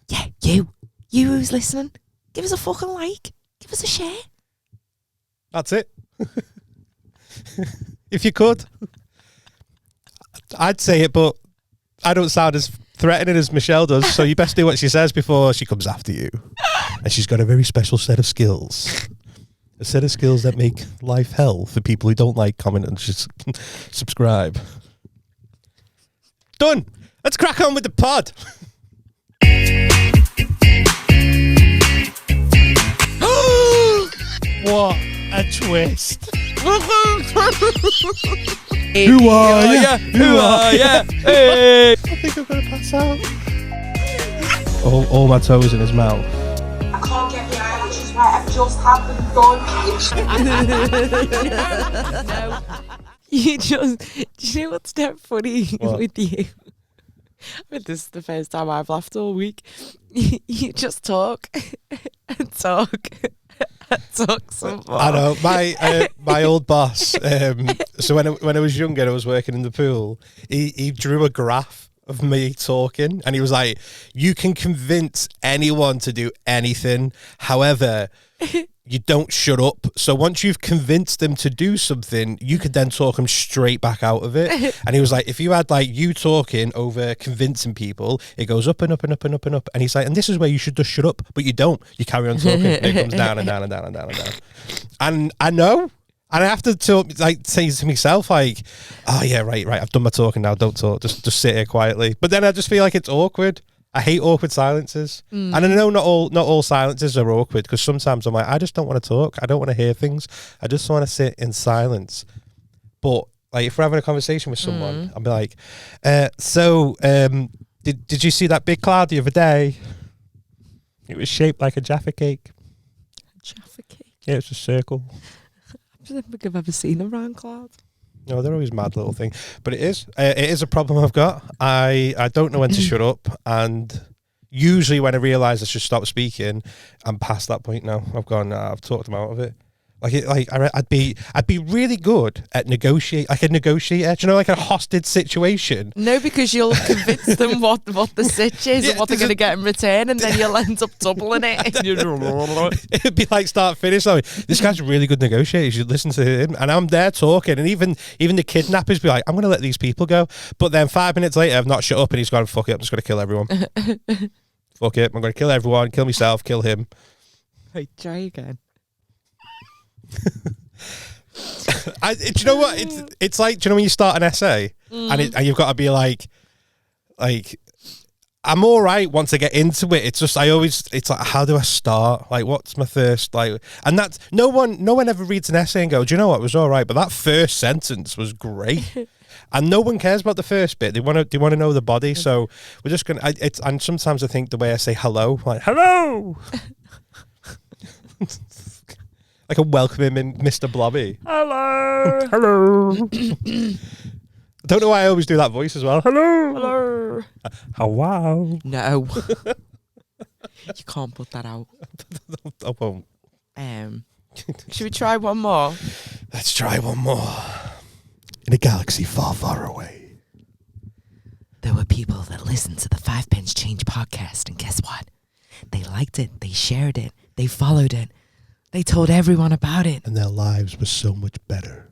Yeah, you who's listening, give us a fucking like. Give us a share. That's it. If you could. I'd say it, but I don't sound as threatening as Michelle does, so you best do what she says before she comes after you. And she's got a very special set of skills. A set of skills that make life hell for people who don't like, comment, and just subscribe. Done. Let's crack on with the pod. What a twist. Who are ya? Who are ya? Hey. I think I'm going to pass out. All my toes in his mouth. I can't get the eyelashes right. I've just had them done. No. You just, do you know what's not funny with you? But this is the first time I've laughed all week. You just talk and talk and talk some more. I know my old boss. So when I was younger, I was working in the pool. He drew a graph of me talking, and he was like, "You can convince anyone to do anything. However, you don't shut up. So once you've convinced them to do something, you could then talk them straight back out of it." And he was like, if you had like you talking over convincing people, it goes up and up and up and up and up. And he's like, and this is where you should just shut up, but you don't. You carry on talking. And it comes down and down and down and down and down. And I know. And I have to say to myself, like, oh yeah, right. I've done my talking now. Don't talk. Just sit here quietly. But then I just feel like it's awkward. I hate awkward silences. And I know not all silences are awkward, because sometimes I'm like, I just don't want to talk. I don't want to hear things. I just want to sit in silence. But like, if we're having a conversation with someone, I'll be like, did you see that big cloud the other day? It was shaped like a Jaffa cake. Jaffa cake? Yeah, it's a circle. I don't think I've ever seen a round cloud. No, they're always mad little thing. But it is a problem I've got. I don't know when to shut up, and usually when I realise I should stop speaking, I'm past that point now. I've gone, I've talked them out of it. I'd be really good at negotiate, like a negotiator. Do you know, like a hostage situation? No, because you'll convince them what the sitch is and what they're going to get in return, and then you'll end up doubling it. It'd be like start finish. Like, this guy's a really good negotiator. You should listen to him. And I'm there talking, and even the kidnappers be like, I'm going to let these people go. But then 5 minutes later, I've not shut up, and he's gone, fuck it, I'm just going to kill everyone. Fuck it, I'm going to kill everyone, kill myself, kill him. Wait, try again. Do you know what it's like? Do you know when you start an essay and you've got to be like I'm all right once I get into it. It's just it's like, how do I start? Like, what's my first like? And that's no one ever reads an essay and go, do you know what, it was all right, but that first sentence was great. And no one cares about the first bit. They want to know the body. So we're just gonna. And sometimes I think the way I say hello, like hello. Like a welcoming Mr. Blobby. Hello. Hello. I don't know why I always do that voice as well. Hello. Hello. Wow. No. You can't put that out. I won't. Should we try one more? Let's try one more. In a galaxy far, far away. There were people that listened to the 5 Pence Change podcast, and guess what? They liked it. They shared it. They followed it. They told everyone about it. And their lives were so much better.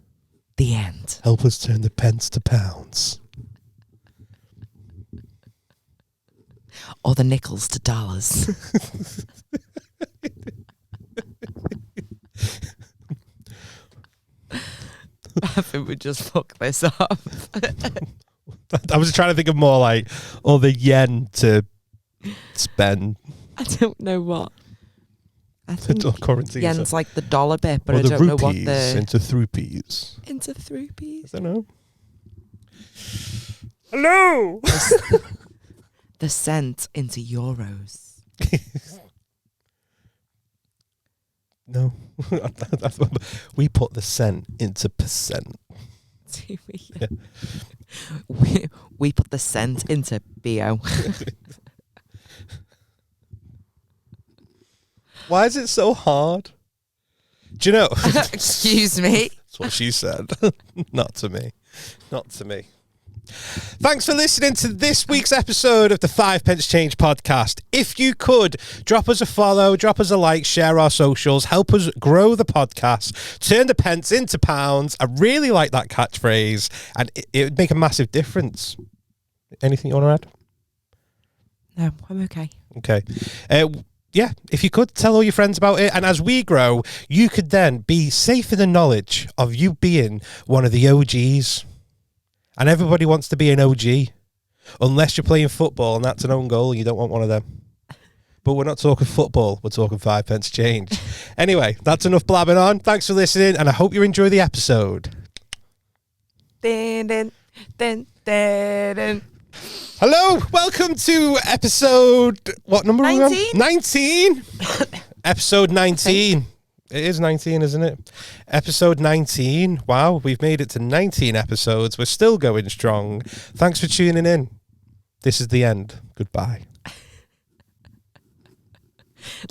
The end. Help us turn the pence to pounds. Or the nickels to dollars. I think we just fuck this up. I was trying to think of more like, or the yen to spend. I don't know what. I think currency yen's like the dollar bit, but or I don't know what the... into thrupees. Into thrupees? I don't know. Hello! The cent into euros. No. We put the cent into percent. Do we? Yeah. We put the cent into BO. Why is it so hard? Do you know? Excuse me? That's what she said. Not to me. Not to me. Thanks for listening to this week's episode of the 5 Pence Change podcast. If you could, drop us a follow, drop us a like, share our socials, help us grow the podcast, turn the pence into pounds. I really like that catchphrase, and it would make a massive difference. Anything you want to add? No, I'm okay. Okay. Yeah, if you could, tell all your friends about it. And as we grow, you could then be safe in the knowledge of you being one of the OGs. And everybody wants to be an OG, unless you're playing football and that's an own goal and you don't want one of them. But we're not talking football, we're talking 5 pence change. Anyway, that's enough blabbing on. Thanks for listening, and I hope you enjoy the episode. Dun, dun, dun, dun, dun. Hello, welcome to episode, what number are we on? 19? Episode 19. It is 19, isn't it? Episode 19. Wow, we've made it to 19 episodes. We're still going strong. Thanks for tuning in. This is the end. Goodbye.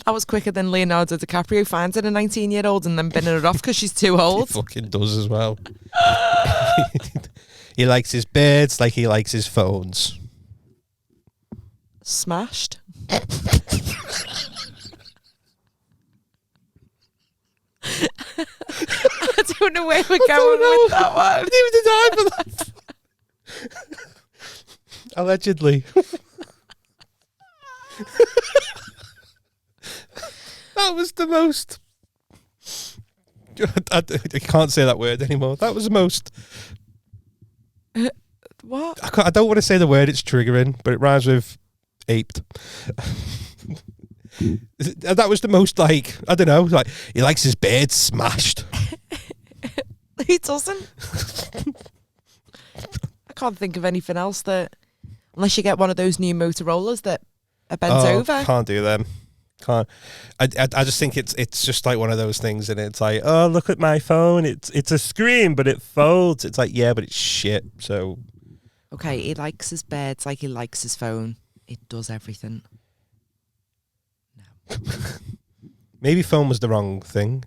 That was quicker than Leonardo DiCaprio finding a 19-year-old and then binning her off because she's too old. He fucking does as well. He likes his birds like he likes his phones. Smashed. I don't know where we're going with that one. I didn't even decide for that. Allegedly. That was the most... I can't say that word anymore. That was the most... What? I don't want to say the word, it's triggering, but it rhymes with aped. That was the most, like, I don't know, like, he likes his bed smashed. Who doesn't? I can't think of anything else that, unless you get one of those new Motorollas that are bent over. Can't do them. Can't. I just think it's just like one of those things, and it's like, oh, look at my phone. It's a screen, but it folds. It's like, yeah, but it's shit. So, okay, he likes his beds like he likes his phone. It does everything. No. Maybe phone was the wrong thing.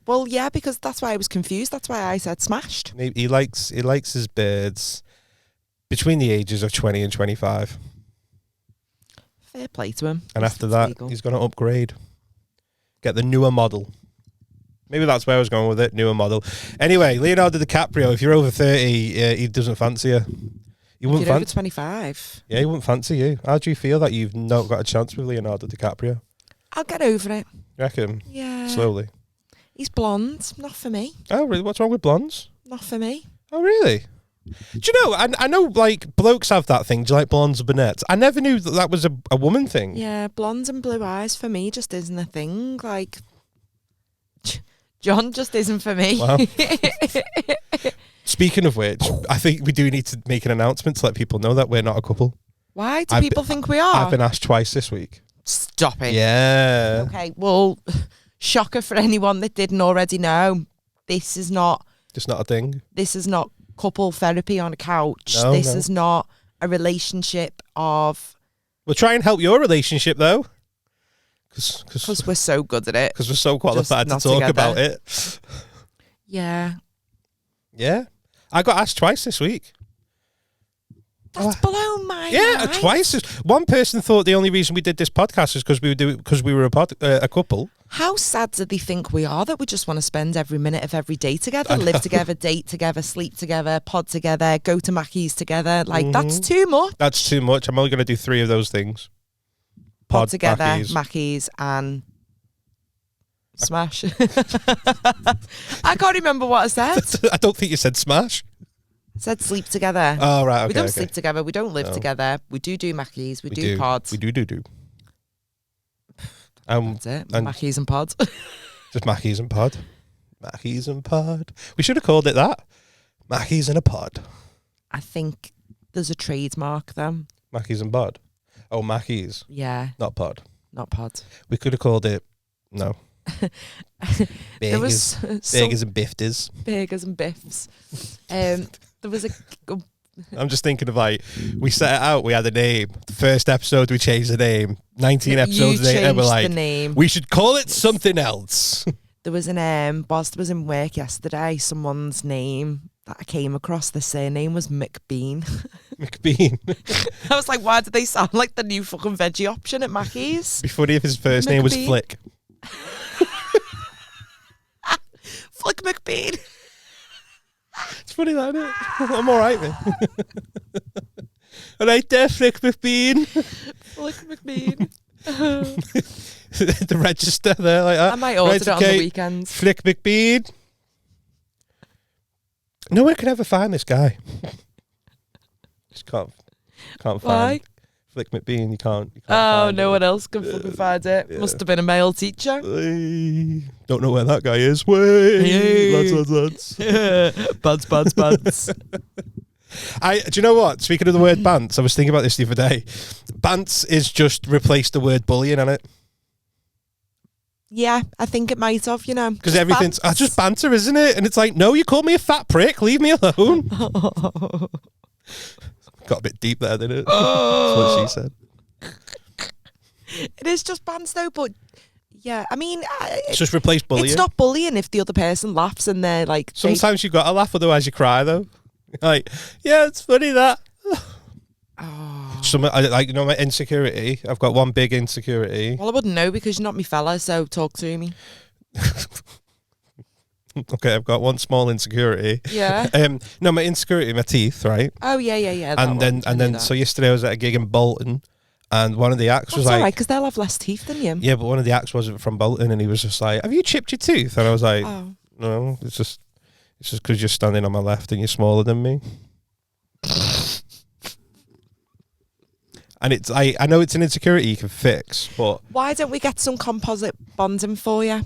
Well, yeah, because that's why I was confused. That's why I said smashed. Maybe he likes his birds between the ages of 20 and 25. Fair play to him. And after that, he's going to upgrade. Get the newer model. Maybe that's where I was going with it, newer model. Anyway, Leonardo DiCaprio, if you're over 30, he doesn't fancy you. He wouldn't over 25. Yeah, he wouldn't fancy you. How do you feel that you've not got a chance with Leonardo DiCaprio? I'll get over it. You reckon? Yeah. Slowly. He's blonde. Not for me. Oh, really? What's wrong with blondes? Not for me. Oh, really? Do you know, I know, like, blokes have that thing. Do you like blondes or brunettes? I never knew that was a woman thing. Yeah, blondes and blue eyes for me just isn't a thing. Like, John just isn't for me. Wow. Speaking of which, I think we do need to make an announcement to let people know that we're not a couple. Why do people think we are? I've been asked twice this week. Stop it. Yeah. Okay, well, shocker for anyone that didn't already know. This is not... Just not a thing. This is not couple therapy on a couch. No, this is not a relationship of... We'll try and help your relationship, though. Because we're so good at it. Because we're so qualified to talk about it. Yeah. Yeah. I got asked twice this week. That's blown my mind. Twice. One person thought the only reason we did this podcast is because we were a couple. How sad do they think we are that we just want to spend every minute of every day together, live together, date together, sleep together, pod together, go to Mackey's together? Like, that's too much. That's too much. I'm only going to do 3 of those things. Pod together, Mackey's and smash. I can't remember what I said. I don't think you said smash. I said sleep together. Oh, right, okay. We don't sleep together. We don't live together. We do Mackey's. We do pods. We do. That's it. And Mackey's and pods. Just Mackey's and pod. Mackey's and pod. We should have called it that. Mackey's and a pod. I think there's a trademark though. Mackey's and pod. Oh, Mackey's. Yeah. Not pod. Not pod. We could have called it, no. Burgers and biffers. Burgers and biffs. There was a... I'm just thinking of, like, we set it out, we had a name. The first episode, we changed the name. 19 episodes later, we're like, we should call it something else. There was whilst I was in work yesterday, someone's name that I came across, the surname was McBean. McBean. I was like, why did they sound like the new fucking veggie option at Mackey's? Be funny if his first name was McBean. Flick. Flick McBean. It's funny, that, isn't it? I'm all right, man. All right there, Flick McBean. Flick McBean. The register there, like that. I might order it on the weekends. Flick McBean. No one can ever find this guy. Just can't Why? find Flick McBean. You can't Oh, find no it. one else can fucking find it. Yeah. Must have been a male teacher. Don't know where that guy is. Way, lads. Buds. Do you know what? Speaking of the word bants, I was thinking about this the other day. Bants is just replaced the word bullying on it. Yeah, I think it might have, Because everything's just banter, isn't it? And it's like, no, you called me a fat prick. Leave me alone. Got a bit deep there, didn't it? That's what she said. It is just bands though, but yeah, I mean, It's just replaced bullying. it's not bullying if the other person laughs and they're like. Sometimes you've got to laugh, otherwise you cry, though. Like, yeah, it's funny that. My insecurity. I've got one big insecurity. Well, I wouldn't know because you're not my fella, so talk to me. Okay, I've got one small insecurity. Yeah. No, my insecurity, my teeth, right? Oh yeah. And then, so yesterday I was at a gig in Bolton, and one of the acts was That's like, alright, because they'll have less teeth than you. yeah, but one of the acts wasn't from Bolton, and he was just like, "Have you chipped your tooth?" And I was like, Oh. "No, it's just because you're standing on my left and you're smaller than me." And it's I know it's an insecurity you can fix, but Why don't we get some composite bonding for you?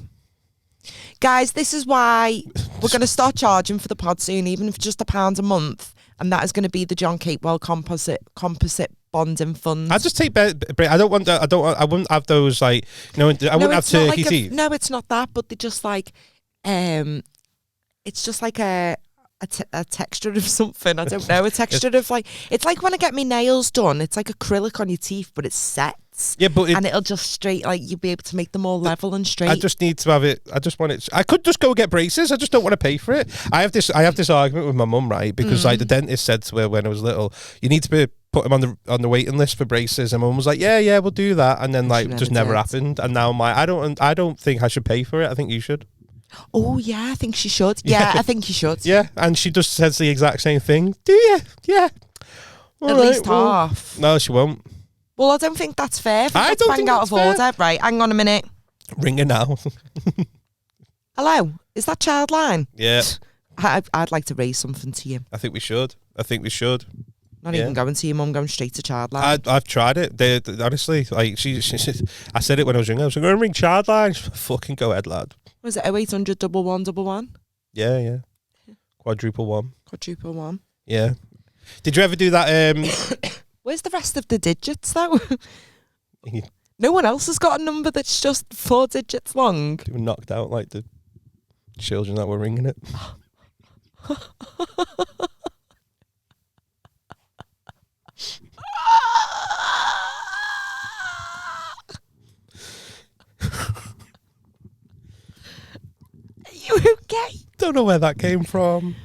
Guys, this is why we're going to start charging for the pod soon, even if it's just £1 a month. And that is going to be the John Capewell composite bonding fund. I just take I don't want that. I wouldn't have those like I wouldn't have it's not turkey like teeth. No, it's not that, but they're just like it's just like a texture of something. I don't know. A texture of like, it's like when I get my nails done, it's like acrylic on your teeth, but it sets. Yeah, but and it'll just straight, like you'll be able to make them all level and straight. I just need to have it. I just want it. I could just go get braces. I just don't want to pay for it. I have this argument with my mum, right? Because like the dentist said to her when I was little, you need to put him on the waiting list for braces. And my mum was like, yeah, we'll do that. And then like just never happened. And now I'm like, I don't think I should pay for it. I think you should. Oh yeah, I think she should. Yeah, I think you should. Yeah, and she just says the exact same thing. Do you? Yeah. At least half. No, she won't. Well, I don't think that's fair. I don't think out that's of fair. order. Right, hang on a minute. Ring her now. Hello, is that child line? Yeah. I'd like to raise something to you. I think we should. Not even going to your mum, going straight to child line. I've tried it. They honestly, like she I said it when I was younger. I was going to ring child line. Fucking go ahead, lad. Was it 0800 111? Yeah. Quadruple one. Quadruple one. Yeah. Did you ever do that? Where's the rest of the digits though? No one else has got a number that's just 4 digits long. You were knocked out like the children that were ringing it. Are you okay? Don't know where that came from.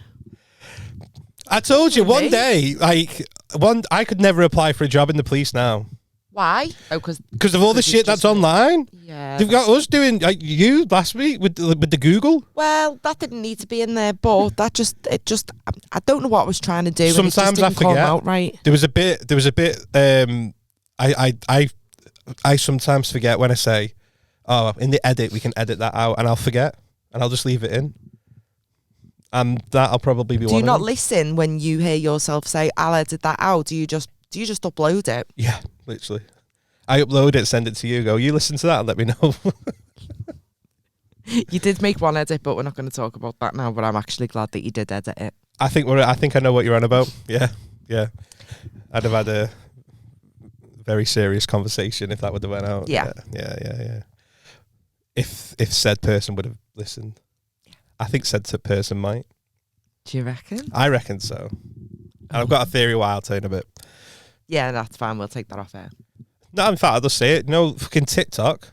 I told you one day, I could never apply for a job in the police now. Why? Oh, because of all the shit that's online. Yeah. They've got us doing you last week with the Google. Well, that didn't need to be in there, but I don't know what I was trying to do. Sometimes and it just didn't I forget. Come out right. There was a bit. I sometimes forget when I say, "Oh, in the edit we can edit that out," and I'll forget, and I'll just leave it in. And that'll probably be one. Do you of not them. listen when you hear yourself say, "I'll edit that out"? Do you just upload it? Yeah, literally. I upload it, send it to you. Go, you listen to that and let me know. You did make one edit, but we're not going to talk about that now. But I'm actually glad that you did edit it. I think I know what you're on about. Yeah. I'd have had a very serious conversation if that would have went out. Yeah. If said person would have listened, I think said person might. Do you reckon? I reckon so. And I've got a theory why. I'll tell you in a bit. Yeah, that's fine. We'll take that off air. No, in fact, I'll just say it. No, fucking TikTok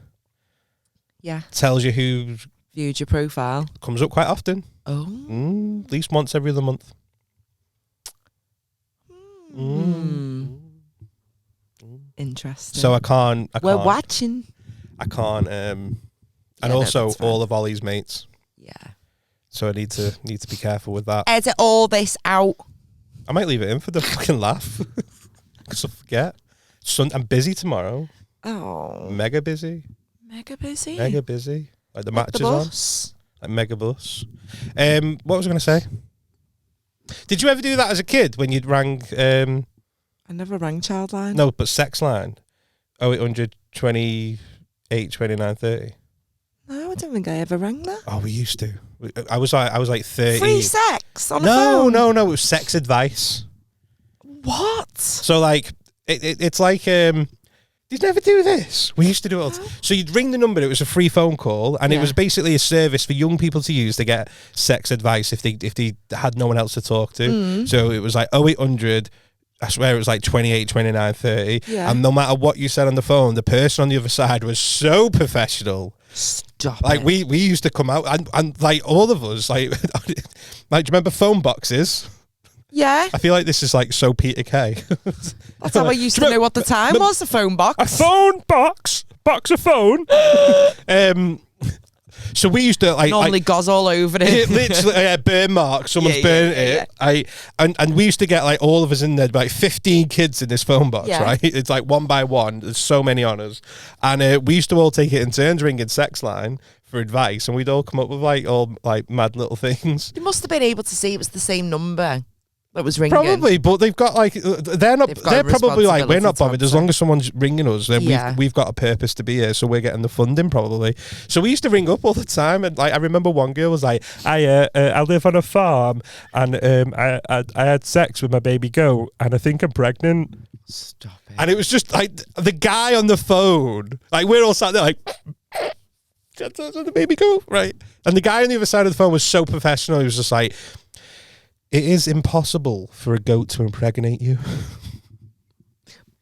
Yeah. tells you who Viewed your profile. comes up quite often. Oh. At least once every other month. Interesting. So I can't. We're watching. I can't. And Yeah, also that's fine. all of Ollie's mates. Yeah. So I need to be careful with that. Edit all this out. I might leave it in for the fucking laugh. Because I forget. I'm busy tomorrow. Oh. Mega busy. Mega busy. Mega busy. Like the Like match the is on. bus. Like mega bus. What was I going to say? Did you ever do that as a kid when you'd rang? I never rang Childline. No, but sex line. 0800 28 29 30. No, I don't think I ever rang that. Oh, we used to. I was like 30. Free sex on the phone? No. It was sex advice. What? So like, it's like, you'd never do this. We used to do it all. So you'd ring the number. It was a free phone call, and it was basically a service for young people to use to get sex advice if they had no one else to talk to. So it was like 0800. I swear it was like 28, 29, 30. Yeah. And no matter what you said on the phone, the person on the other side was so professional. Stop Like it. we used to come out and like all of us, like do you remember phone boxes? Yeah. I feel like this is like so Peter Kay. That's how I used to know what the time was, the phone box. A phone box of phone. So we used to like Normally gauze all over it. literally burn mark. Someone's burnt it. And we used to get like all of us in there, like 15 kids in this phone box, right? It's like one by one. There's so many on us, and we used to all take it in turns ringing sex line for advice, and we'd all come up with like all like mad little things. You must have been able to see it was the same number that was ringing. Probably, but they've got like they're not. They're probably like we're not bothered as long as someone's ringing us. Then we've got a purpose to be here, so we're getting the funding probably. So we used to ring up all the time, and like I remember one girl was like, "I live on a farm, and I had sex with my baby goat, and I think I'm pregnant." Stop it. And it was just like the guy on the phone, like we're all sat there like. That's the baby goat, right? And the guy on the other side of the phone was so professional. He was just like, "It is impossible for a goat to impregnate you."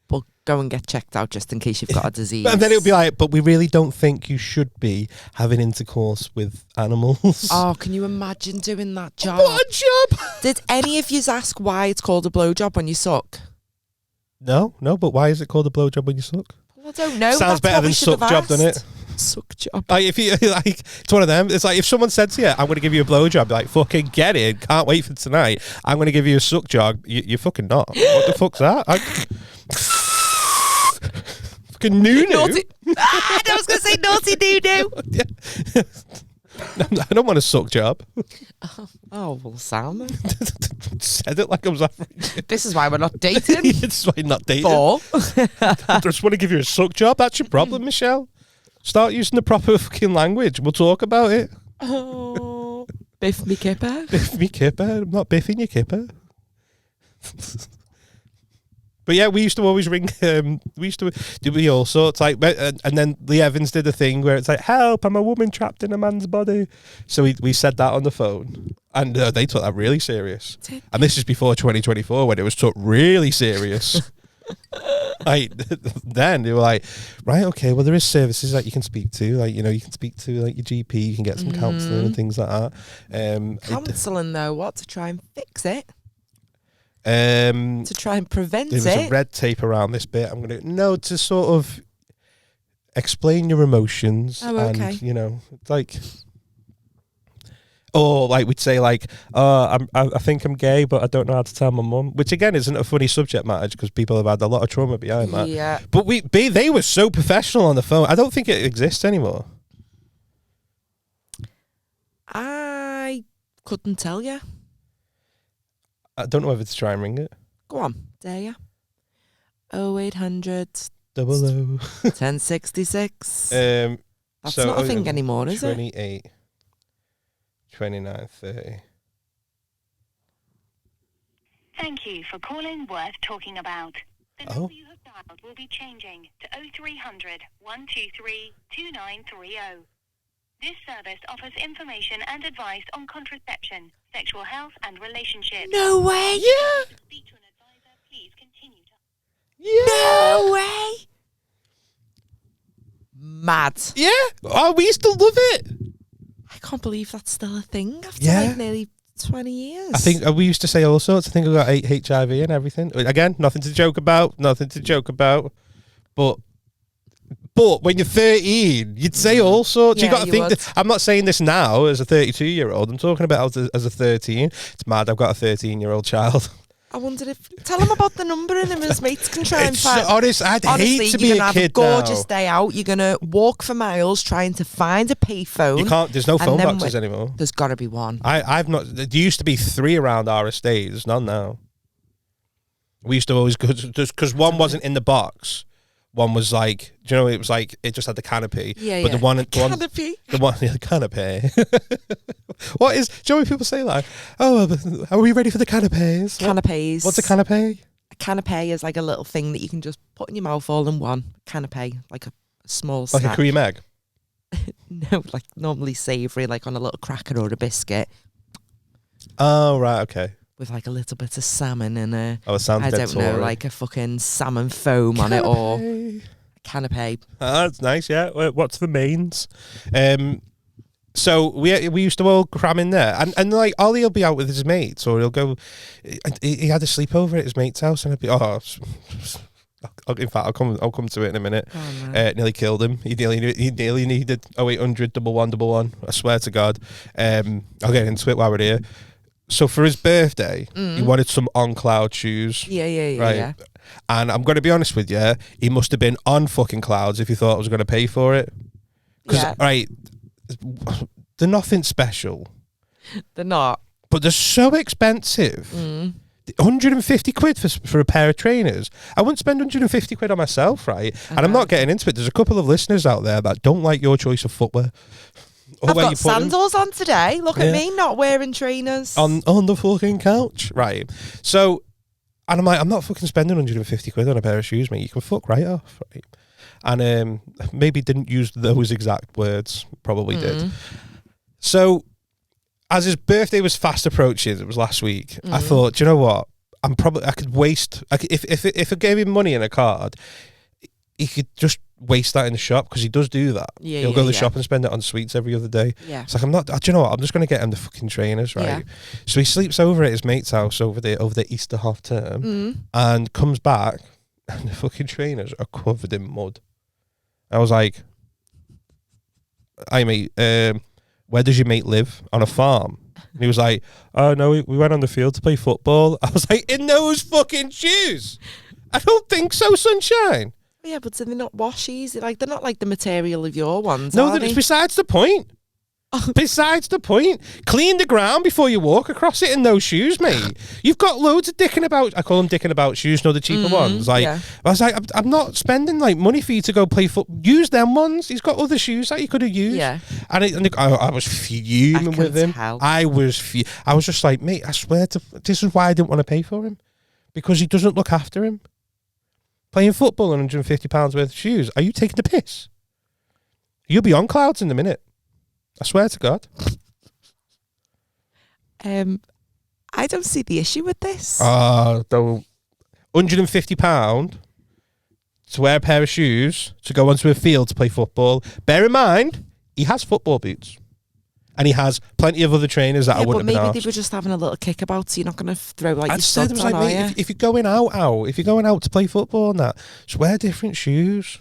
But go and get checked out just in case you've got a disease. And then it would be like, "But we really don't think you should be having intercourse with animals." Oh, can you imagine doing that job? What a job! Did any of you ask why it's called a blowjob when you suck? No, but why is it called a blowjob when you suck? Well, I don't know. Sounds That's better what we than should suck have job, doesn't it? asked. Suck job. Like if you like, it's one of them. It's like if someone said to you, "I'm going to give you a blowjob," like fucking get it. Can't wait for tonight. I'm going to give you a suck job. You're fucking not. What the fuck's that? Fucking Naughty. I was going to say naughty doo-doo. I don't want a suck job. Oh, well, Sam. Said it like I was average. This is why we're not dating. It's why you're not dating. But I just want to give you a suck job. That's your problem, Michelle. Start using the proper fucking language. We'll talk about it. oh, biff me kipper. Biff me kipper. I'm not biffing your kipper. But yeah, we used to always ring. We used to do all sorts. Like, and then Lee Evans did a thing where it's like, "Help! I'm a woman trapped in a man's body." So we said that on the phone, and they took that really serious. And this is before 2024 when it was took really serious. Like then they were like, "Right, okay, well there is services that you can speak to, like you can speak to like your GP, you can get some counselling and things like that." Counselling though, what to try and fix it? To try and prevent there was it. a red tape around this bit. I'm gonna to sort of explain your emotions. Oh, okay. And it's like, or like we'd say like, I think I'm gay, but I don't know how to tell my mum. Which again isn't a funny subject matter because people have had a lot of trauma behind that. Yeah. But they were so professional on the phone. I don't think it exists anymore. I couldn't tell you. I don't know whether to try and ring it. Go on, dare you? 0800 00 1066. That's so, not a thing anymore, is 28, 29, 30. Thank you for calling Worth Talking About. The number you have dialed will be changing to 0300 123 2930. This service offers information and advice on contraception, sexual health and relationships. No way! Yeah! To speak to an advisor, please continue to... Yeah! No way! Mad. Yeah! Oh, we used to love it! I can't believe that's still a thing after Yeah. like nearly 20 years. I think we used to say all sorts. I think I got HIV and everything. Again, nothing to joke about. But when you're 13, you'd say all sorts. Yeah, You got to you think would. that I'm not saying this now as a 32-year-old. I'm talking about as a 13. It's mad. I've got a 13-year-old child. I wondered if... Tell him about the number and him and his mates can try and It's find... honest. I'd Honestly, hate to you're be going to a have kid a gorgeous now. day out. You're going to walk for miles trying to find a payphone. You can't. There's no phone then boxes anymore. There's got to be one. I've not. There used to be 3 around our estate. There's none now. We used to always go because one wasn't in the box. One was like, do you know, it was like it just had the canopy. Yeah, but yeah. the one Canopy. the canopy. What is? Do you know when people say that? Oh, are we ready for the canapes? Canapes. What's a canapé? A canapé is like a little thing that you can just put in your mouth all in one. Canapé, like a small Like snack. a cream egg. No, like normally savoury, like on a little cracker or a biscuit Oh right, okay. with like a little bit of salmon and a, Oh, it sounds I dead don't know, Tory. like a fucking salmon foam on it or Canapé. a canapé. Oh, that's nice. Yeah. What's the mains? So we used to all cram in there, and like Ollie will be out with his mates, or he'll go. He had a sleepover at his mate's house, and I'd be in fact, I'll come to it in a minute. Oh, no. Nearly killed him. He nearly needed 0800 1111. I swear to God. I'll get into it while we're here. So for his birthday, he wanted some on cloud shoes. Yeah, Right. yeah. And I'm going to be honest with you, he must have been on fucking clouds if he thought I was going to pay for it. Because, Yeah. right, they're nothing special, They're not. but they're so expensive. 150 quid for a pair of trainers. I wouldn't spend 150 quid on myself, right? And I'm not getting into it. There's a couple of listeners out there that don't like your choice of footwear. Or I've where got you put them. sandals on today. Look Yeah. at me not wearing trainers. On the fucking couch, right? So, and I'm like, I'm not fucking spending 150 quid on a pair of shoes, mate. You can fuck right off, right? And maybe didn't use those exact words, probably did. So, as his birthday was fast approaching, it was last week. I thought, do you know what? I could waste. If I gave him money in a card, he could just waste that in the shop because he does do that. Yeah, He'll go to the yeah. shop and spend it on sweets every other day. Yeah. It's like, do you know what? I'm just going to get him the fucking trainers, right? Yeah. So he sleeps over at his mate's house over the Easter half term and comes back and the fucking trainers are covered in mud. I was like, hey mate, where does your mate live? On a farm? And he was like, oh no, we went on the field to play football. I was like, in those fucking shoes? I don't think so, sunshine. Yeah, but they're not washies. They're not like the material of your ones. No, are it's they? besides the point. Besides the point. Clean the ground before you walk across it in those shoes, mate. You've got loads of dicking about. I call them dicking about shoes, no, the cheaper ones. Like, yeah. I was like, I'm not spending like money for you to go play football. Use them ones. He's got other shoes that you could have used. Yeah. And I was fuming I with can him. tell. I was just like, mate, I swear this is why I didn't want to pay for him, because he doesn't look after him. Playing football on £150 worth of shoes. Are you taking the piss? You'll be on clouds in a minute. I swear to God. I don't see the issue with this. Though £150 to wear a pair of shoes to go onto a field to play football. Bear in mind, he has football boots. And he has plenty of other trainers that I yeah, but wouldn't have maybe been they were just having a little kickabout, so you're not going to throw like I your said, it studs was on, like, are mate, you? if you're going out, if you're going out to play football and that, just wear different shoes.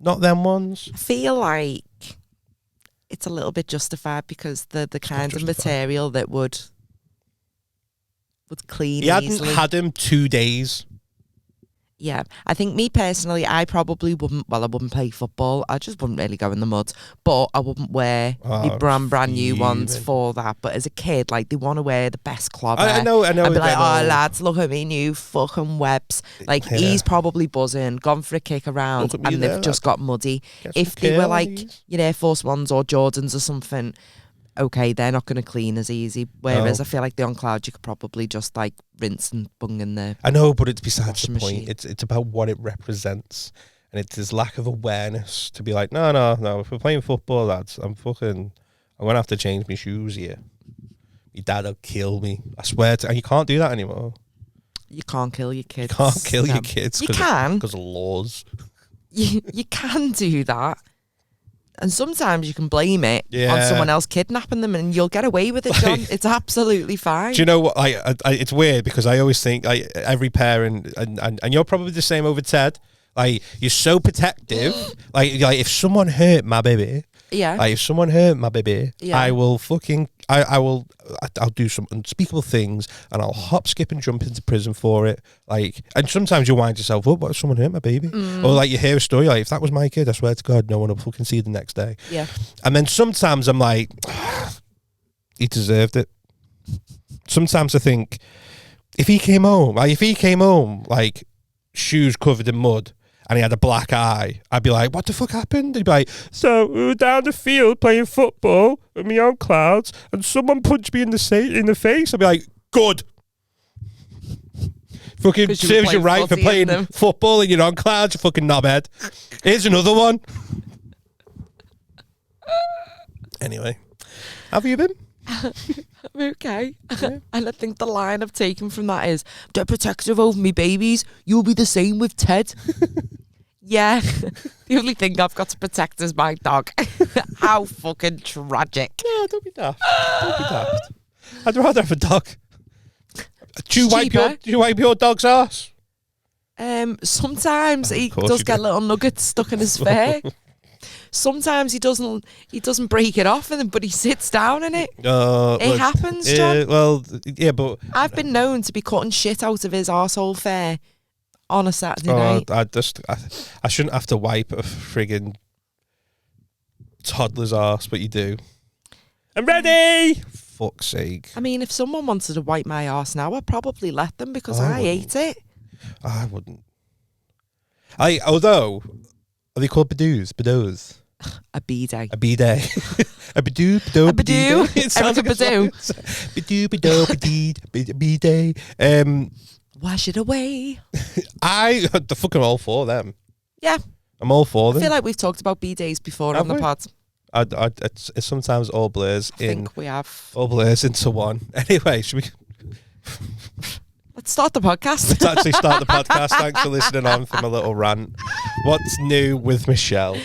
Not them ones. I feel like it's a little bit justified because the kind of justified. material that would clean He hadn't easily. had him 2 days. Yeah, I think me personally, I probably wouldn't. Well, I wouldn't play football. I just wouldn't really go in the mud. But I wouldn't wear the brand new ones fuming. for that. But as a kid, like they want to wear the best clobber. I know. I'd be like, they're oh all- lads, look at me new fucking webs. Like Yeah. he's probably buzzing, gone for a kick around, Look at me and there, they've just got muddy. Get some If they were like curlies. Air Force Ones or Jordans or something, okay, they're not going to clean as easy. Whereas No. I feel like the On Cloud, you could probably just like rinse and bung in there. I know, but it's besides Washing the point. machine. It's about what it represents, and it's his lack of awareness to be like, no. If we're playing football, lads, I'm gonna have to change my shoes here. My dad'll kill me. I swear to. And you can't do that anymore. You can't kill your kids. You can't kill No. your kids. You can. Because of laws. You can do that. And sometimes you can blame it on someone else kidnapping them and you'll get away with it, John. It's absolutely fine. Do you know what? It's weird because I always think every parent, and you're probably the same over Ted, you're so protective. If someone hurt my baby, if someone hurt my baby, I will I'll do some unspeakable things and I'll hop, skip and jump into prison for it. And sometimes you wind yourself up, what if someone hurt my baby? Or you hear a story, if that was my kid, I swear to God, no one will fucking see it the next day. Yeah. And then sometimes I'm like, he deserved it. Sometimes I think, if he came home, shoes covered in mud, and he had a black eye, I'd be like, what the fuck happened? He'd be like, so we were down the field playing football with me on clouds and someone punched me in the face. I'd be like, good. Fucking serves you right for playing football and you're on clouds, you fucking knobhead. Here's another one. Anyway, how have you been? I'm okay. Yeah. And I think the line I've taken from that is, don't protective over me babies, you'll be the same with Ted. Yeah. The only thing I've got to protect is my dog. How fucking tragic. Yeah, don't be daft. Don't be daft. I'd rather have a dog. Do you wipe your dog's ass? Sometimes he does get little nuggets stuck in his fur. Sometimes he doesn't break it off, but he sits down in it. It happens, John. But I've been known to be cutting shit out of his arsehole fare on a Saturday night. I shouldn't have to wipe a friggin' toddler's arse, but you do. I'm ready! Fuck's sake. I mean, if someone wanted to wipe my arse now, I'd probably let them because I ate it. I wouldn't. Although, are they called bidoos? A bidet. A bidet. A bidoo, bidoo, a bidoo. It sounds like a bidoo. Bidoo, bidoo, bidet. Wash it away. The fucking all for them. Yeah. I'm all for them. I feel like we've talked about bidets before on the pod. It's sometimes all blurs I think we have. All blurs into one. Anyway, should we... Let's start the podcast. Let's actually start the podcast. Thanks for listening on from a little rant. What's new with Michelle?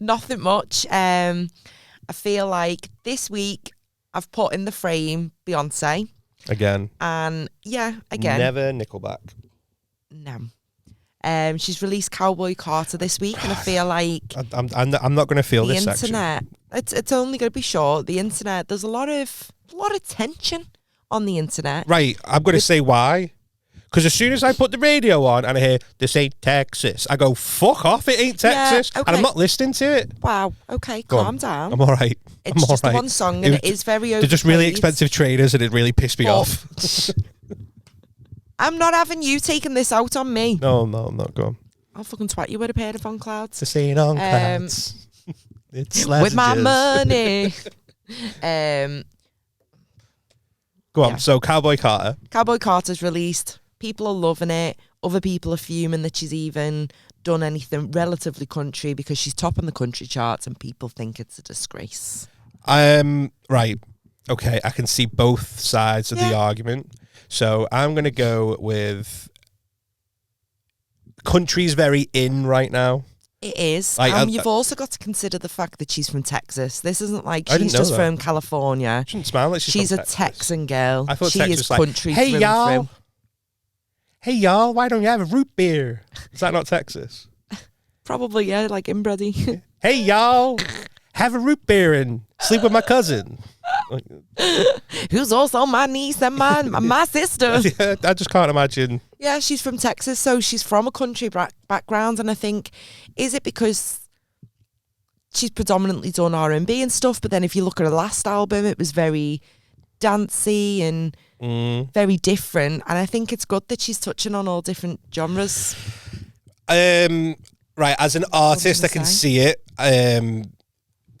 Nothing much. I feel like this week I've put in the frame Beyonce. Again. And again. Never Nickelback. No. She's released Cowboy Carter this week, and I feel like I'm not going to feel this section. The internet. It's only going to be short. The internet. There's a lot of tension on the internet. Right. I'm going to say why. Because as soon as I put the radio on and I hear, this ain't Texas, I go, fuck off, it ain't Texas. Yeah, okay. And I'm not listening to it. Wow. Okay, calm down. I'm all right. It's just one song and it is very overplayed. They're just really expensive trainers and it really pissed me off. I'm not having you taking this out on me. No, I'm not. Go on. I'll fucking twat you with a pair of on clouds. This ain't on clouds. It's with my money. Go on. Yeah. So Cowboy Carter. Cowboy Carter's released. People are loving it. Other people are fuming that she's even done anything relatively country because she's top on the country charts and people think it's a disgrace. Right. Okay, I can see both sides of the argument. So I'm going to go with country's very in right now. It is. You've also got to consider the fact that she's from Texas. This isn't like she's just from California. Shouldn't smile like she's from a Texan girl. I thought she Texas is country like, through and through. Hey y'all, why don't you have a root beer? Is that not Texas? Probably, yeah, like inbreedy. Hey y'all, have a root beer and sleep with my cousin. Who's also my niece and my sister. Yeah, I just can't imagine. Yeah, she's from Texas, so she's from a country background, and I think, is it because she's predominantly done R&B and stuff, but then if you look at her last album, it was very dancey and very different, and I think it's good that she's touching on all different genres. Right, as an artist, I can see it.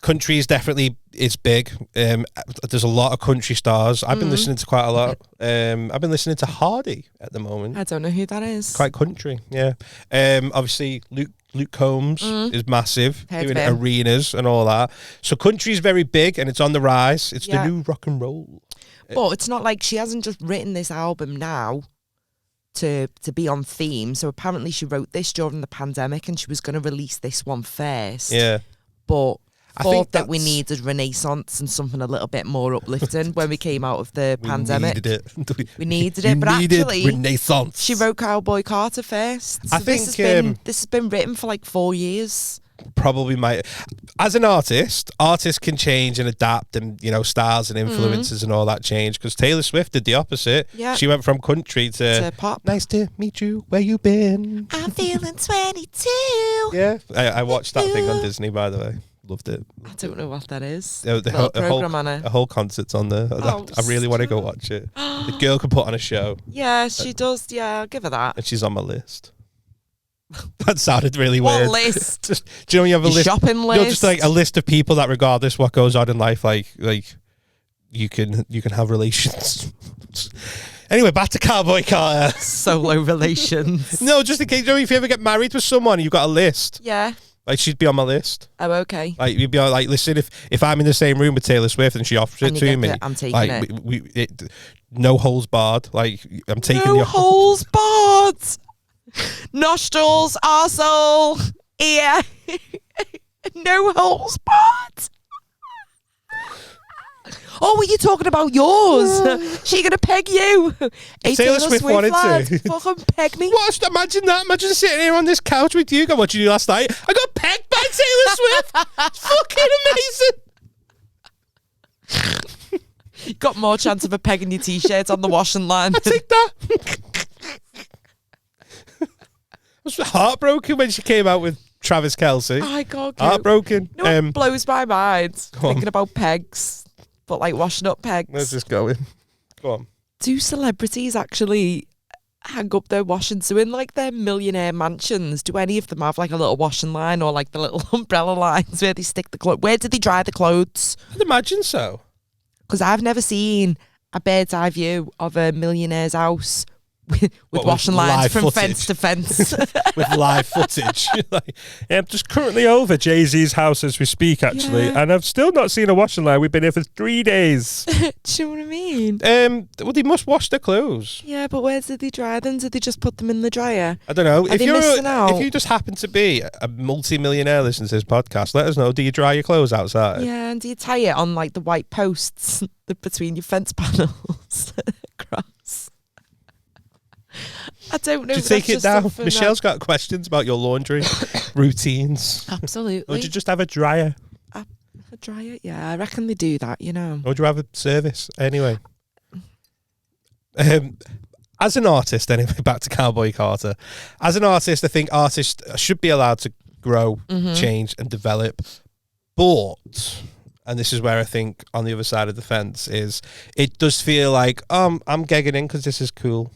Country is definitely, it's big. There's a lot of country stars. I've been listening to quite a lot. I've been listening to Hardy at the moment. I don't know who that is. Quite country, yeah. Obviously, Luke Combs is massive, doing arenas and all that. So country is very big and it's on the rise. It's the new rock and roll. But it's not like she hasn't just written this album now to be on theme. So apparently she wrote this during the pandemic and she was going to release this one first. Yeah. But thought that we needed Renaissance and something a little bit more uplifting when we came out of the pandemic. We needed it. We needed it, but actually, Renaissance. she wrote Cowboy Carter first. So I think this has been written for like 4 years. Probably might. As an artist, artists can change and adapt, and styles and influences and all that change. Because Taylor Swift did the opposite. Yeah. She went from country to pop. Nice to meet you. Where you been? I'm feeling 22. Yeah, I watched that thing on Disney, by the way. Loved it. I don't know what that is. A whole concert's on there. I really want to go watch it. The girl can put on a show. Yeah, she does. Yeah, I'll give her that. And she's on my list. That sounded really weird. What list? Just, do you know when you have a list? Shopping list? No, just like a list of people that, regardless what goes on in life, like you can have relations. Anyway, back to Cowboy Carter. Solo relations. No, just in case, if you ever get married with someone, you've got a list. Yeah. Like, she'd be on my list. Oh, okay. Like, you'd be like, listen, if I'm in the same room with Taylor Swift and she offers it to me, I'm taking it. No holes barred. Like, I'm taking no holes barred. Nostrils, arsehole, ear. No holes barred. Oh, were you talking about yours? She gonna peg you? Taylor Swift wanted lad, to. fucking peg me. What? Imagine that. Imagine sitting here on this couch with you. What did you do last night? I got pegged by Taylor Swift. It's fucking amazing. Got more chance of a pegging your t-shirt on the washing line. I take that. I was heartbroken when she came out with Travis Kelce. I got heartbroken. It blows my mind thinking about pegs, but like washing up pegs. Where's this going? Go on. Do celebrities actually hang up their washing? So in like their millionaire mansions, do any of them have like a little washing line or like the little umbrella lines where they stick the clothes? Where do they dry the clothes? I'd imagine so. Because I've never seen a bird's eye view of a millionaire's house with washing lines from fence to fence. With live footage. I'm just currently over Jay-Z's house as we speak, actually, and I've still not seen a washing line. We've been here for 3 days. Do you know what I mean? Well, they must wash their clothes. Yeah, but where did they dry them? Did they just put them in the dryer? I don't know. Are they missing out? If you just happen to be a multi-millionaire listening to this podcast, let us know. Do you dry your clothes outside? Yeah, and do you tie it on like the white posts between your fence panels across? I don't know. Do you take it down? Michelle's got questions about your laundry routines. Absolutely. Or do you just have a dryer? A dryer? Yeah, I reckon they do that, Or do you have a service? Anyway. As an artist, anyway, back to Cowboy Carter. As an artist, I think artists should be allowed to grow, change and develop. But, and this is where I think on the other side of the fence is, it does feel like, I'm gegging in because this is cool.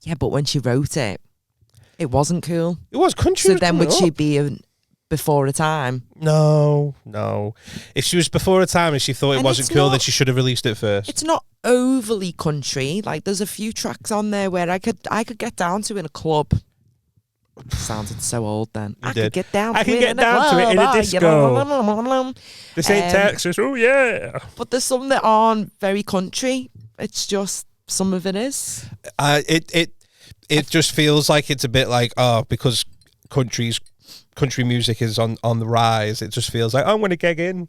Yeah, but when she wrote it, it wasn't cool. It was country. So then would she be before her time? No. If she was before her time and she thought it wasn't cool, then she should have released it first. It's not overly country. Like there's a few tracks on there where I could get down to in a club. Sounded so old then. I could get down to it in a disco. This ain't Texas. Oh yeah. But there's some that aren't very country. It's just some of it is. It just feels like it's a bit like, because country music is on the rise. It just feels like, I'm going to gig in.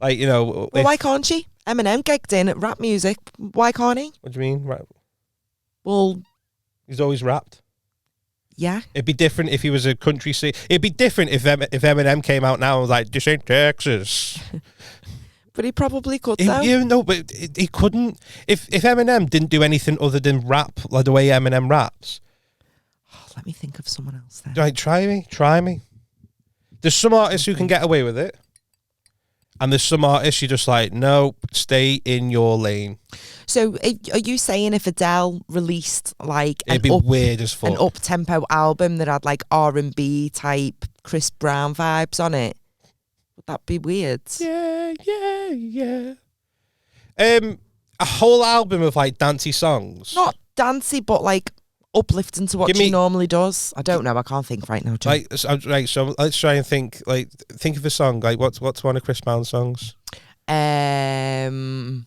Like, Well, why can't she? Eminem gigged in at rap music. Why can't he? What do you mean? Rap? Well, he's always rapped. Yeah. It'd be different if he was a country singer. It'd be different if Eminem came out now and was like, this ain't Texas. But he probably could, though. Yeah, no, but he couldn't. If Eminem didn't do anything other than rap, like the way Eminem raps. Let me think of someone else then. Right, try me. There's some artists who can get away with it. And there's some artists you're just like, no, stay in your lane. So are you saying if Adele released like it'd be weird as fuck, an up-tempo album that had like R&B type Chris Brown vibes on it, would that be weird? Yeah. A whole album of like dancey songs. Not dancey, but like uplifting to what she normally does. I don't know. I can't think right now, John. So let's try and think. Like, think of a song. Like, what's one of Chris Brown's songs? I'm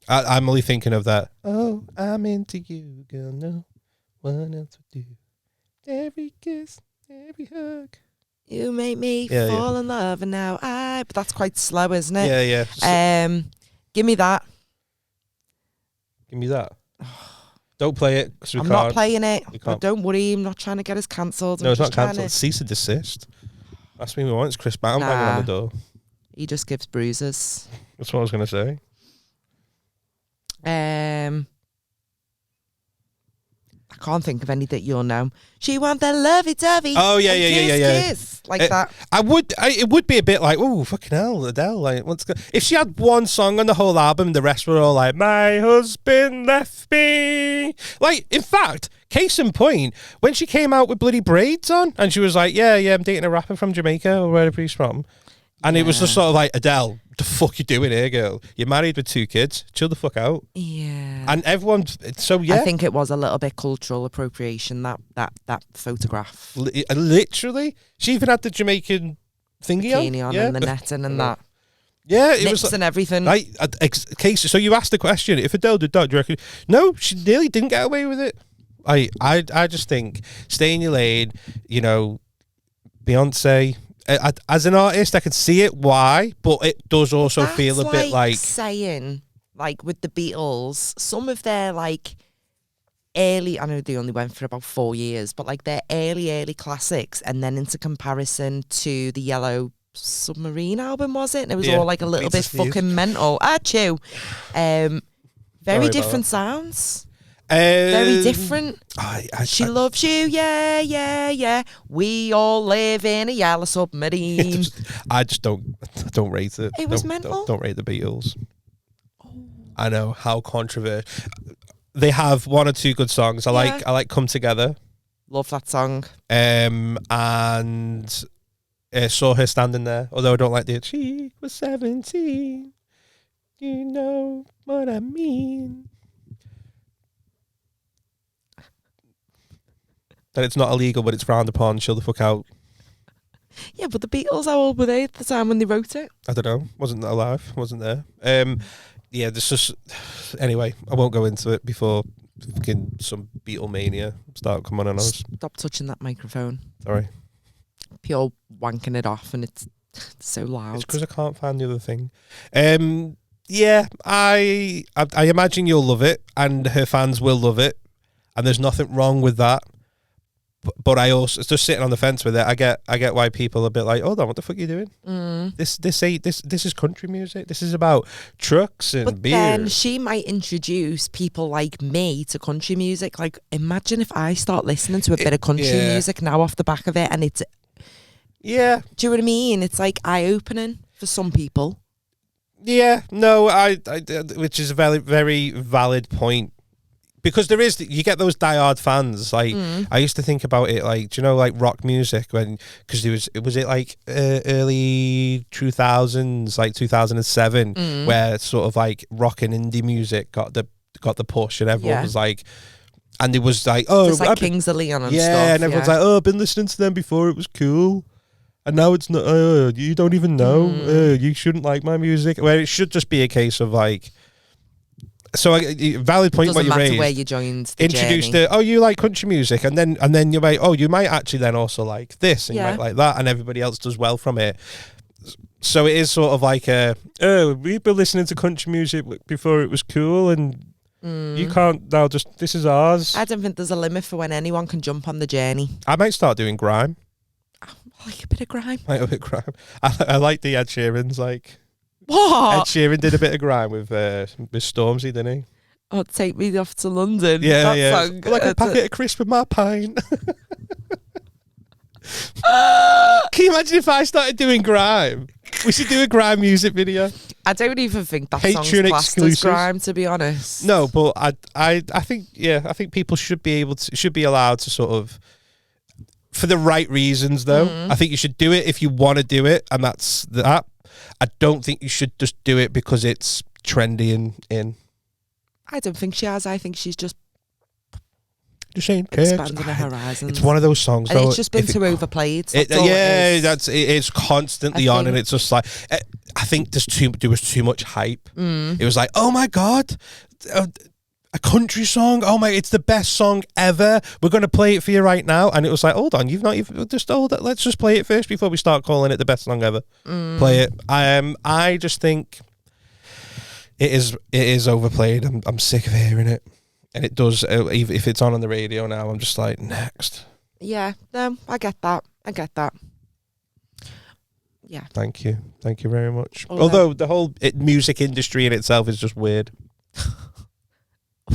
only thinking of that. Oh, I'm into you, girl. No one else would do. Every kiss, every hug. You make me Yeah, fall in love, and now but that's quite slow, isn't it? Yeah, yeah. Give me that. Give me that. Don't play it because we I'm can't. not playing it. We But can't. don't worry, I'm not trying to get us cancelled. No, it's not trying cancelled. Cease and desist. That's what we want. It's Chris Brown banging on the door. He just gives bruises. That's what I was going to say. I can't think of any that you'll know. She want the lovey-dovey. Oh, yeah, and yeah. kiss, like that. It would be a bit like, oh, fucking hell, Adele. Like, if she had one song on the whole album, the rest were all like, my husband left me. Like, in fact, case in point, when she came out with bloody braids on, and she was like, yeah, I'm dating a rapper from Jamaica or wherever he's from. And it was just sort of like, Adele, the fuck you doing here, girl? You're married with 2 kids. Chill the fuck out. Yeah. And everyone, so yeah. I think it was a little bit cultural appropriation, that photograph. Literally. She even had the Jamaican thingy Bikini on yeah. and the netting and that. Yeah, it Nips was and everything. Right, so you asked the question, if Adele did that, do you reckon? No, she nearly didn't get away with it. I just think, stay in your lane, you know, Beyonce... as an artist, I can see it why, but it does also feel a bit like saying, like with the Beatles, some of their like early, I know they only went for about 4 years, but like their early classics, and then into comparison to the Yellow Submarine album, was it? And it was all like a little bit fucking mental. Achoo. Very different sounds. Very different. She loves you, yeah. We all live in a yellow submarine. I just don't rate it. It was mental. Don't rate the Beatles. I know how controversial. They have 1 or 2 good songs. I like Come Together. Love that song. And Saw Her Standing There. Although I don't like the she was 17. You know what I mean. That it's not illegal, but it's frowned upon. Chill the fuck out. Yeah, but the Beatles, how old were they at the time when they wrote it? I don't know. Wasn't alive. Wasn't there. Yeah, there's just... Anyway, I won't go into it before fucking some Beatlemania start coming on us. Stop touching that microphone. Sorry. Pure wanking it off, and it's so loud. It's because I can't find the other thing. Yeah, I imagine you'll love it, and her fans will love it, and there's nothing wrong with that. But I also just sitting on the fence with it. I get why people are a bit like, hold on, what the fuck are you doing? This is country music. This is about trucks and beer. But then she might introduce people like me to country music. Like, imagine if I start listening to a bit of country music now off the back of it, and it's do you know what I mean? It's like eye opening for some people. Yeah, no, I which is a very very valid point. Because you get those diehard fans. Like I used to think about it, like, do you know, like rock music because was it like early 2000s, like 2007, where sort of like rock and indie music got the push, and everyone was like, and it was like, oh, it's like Kings of Leon and stuff. Yeah, and everyone's like, oh, I've been listening to them before, it was cool. And now it's not. You don't even know. You shouldn't like my music. Where it should just be a case of like. So valid point. Doesn't what you matter raised. Where you joined the introduced journey. you like country music, and then you might you might actually then also like this, and you might like that, and everybody else does well from it. So it is sort of like we've been listening to country music before it was cool, and you can't now just this is ours. I don't think there's a limit for when anyone can jump on the journey. I might start doing grime. I like a bit of grime. I like the Ed Sheeran's like. What? Ed Sheeran did a bit of grime with Stormzy, didn't he? Oh, take me off to London. Yeah, that song. Like a packet of crisps with my pint. Can you imagine if I started doing grime? We should do a grime music video. I don't even think that Patreon song's classed as exclusive. grime, to be honest. No, but I think people should be allowed to sort of, for the right reasons though. I think you should do it if you want to do it, and that's that. I don't think you should just do it because it's trendy and in. I don't think she has. I think she's just saying expanding her horizons. It's one of those songs, and though. It's just been too overplayed. It's constantly on, and it's just like I think there was too much hype. It was like, oh my god, a country song. Oh my, it's the best song ever. We're going to play it for you right now. And it was like, hold on, you've not even just let's just play it first before we start calling it the best song ever. Play it. I just think it is overplayed. I'm sick of hearing it. And it does, if it's on the radio now, I'm just like, next. Yeah, no, I get that. Yeah. Thank you very much. Although the whole music industry in itself is just weird.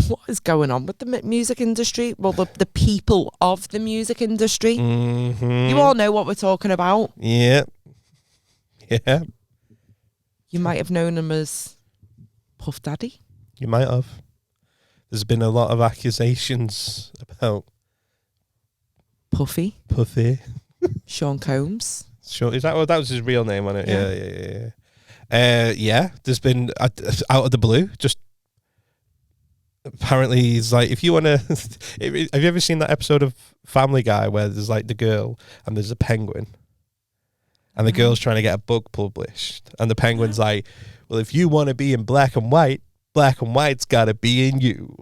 What is going on with the music industry? Well, the people of the music industry. Mm-hmm. You all know what we're talking about. Yeah. You might have known him as Puff Daddy. You might have. There's been a lot of accusations about Puffy. Sean Combs. Sure, is that was his real name on it? Yeah. There's been out of the blue, just apparently he's like, if you want to, have you ever seen that episode of Family Guy where there's like the girl and there's a penguin, and the girl's trying to get a book published, and the penguin's like, well, if you want to be in black and white's got to be in you.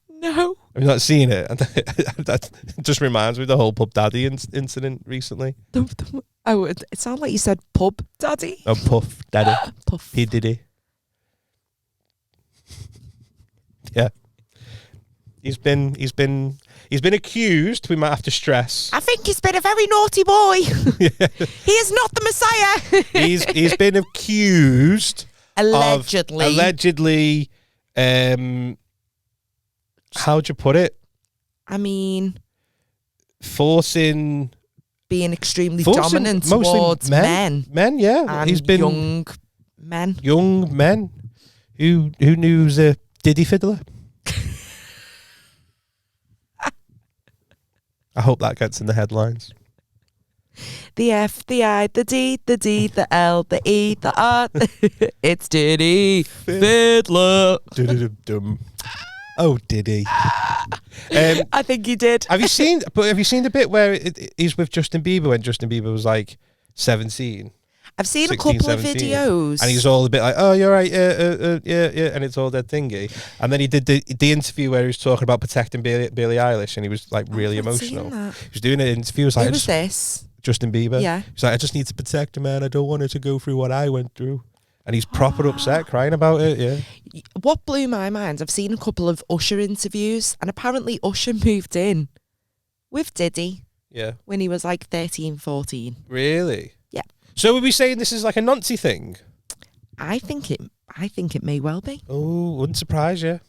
No. Have you not seen it? That just reminds me of the whole Pub Daddy incident recently. It sounded like you said Pub Daddy. Oh, Puff Daddy. Puff. P. Diddy. Yeah. He's been accused, we might have to stress. I think he's been a very naughty boy. He is not the Messiah. He's been accused allegedly. How'd you put it? I mean, being extremely dominant towards men. Men, yeah. And he's been young men who knew was a Diddy fiddler. I hope that gets in the headlines. The F, the I, the D, the D, the L, the E, the R. It's Diddy Fiddler. Oh, Diddy. I think he did. Have you seen the bit where he's with Justin Bieber when Justin Bieber was like 17? I've seen 16, a couple 17, of videos. And he's all a bit like, oh, you're right, yeah, and it's all dead thingy. And then he did the interview where he was talking about protecting Billie Eilish, and he was like really emotional. He was doing an interview. He was like, who was this? Justin Bieber. Yeah. He's like, I just need to protect her, man. I don't want her to go through what I went through. And he's proper upset, crying about it, yeah. What blew my mind, I've seen a couple of Usher interviews, and apparently Usher moved in with Diddy when he was like 13, 14. Really? Yeah. So are we saying this is like a Nancy thing? I think it may well be. Oh, wouldn't surprise you.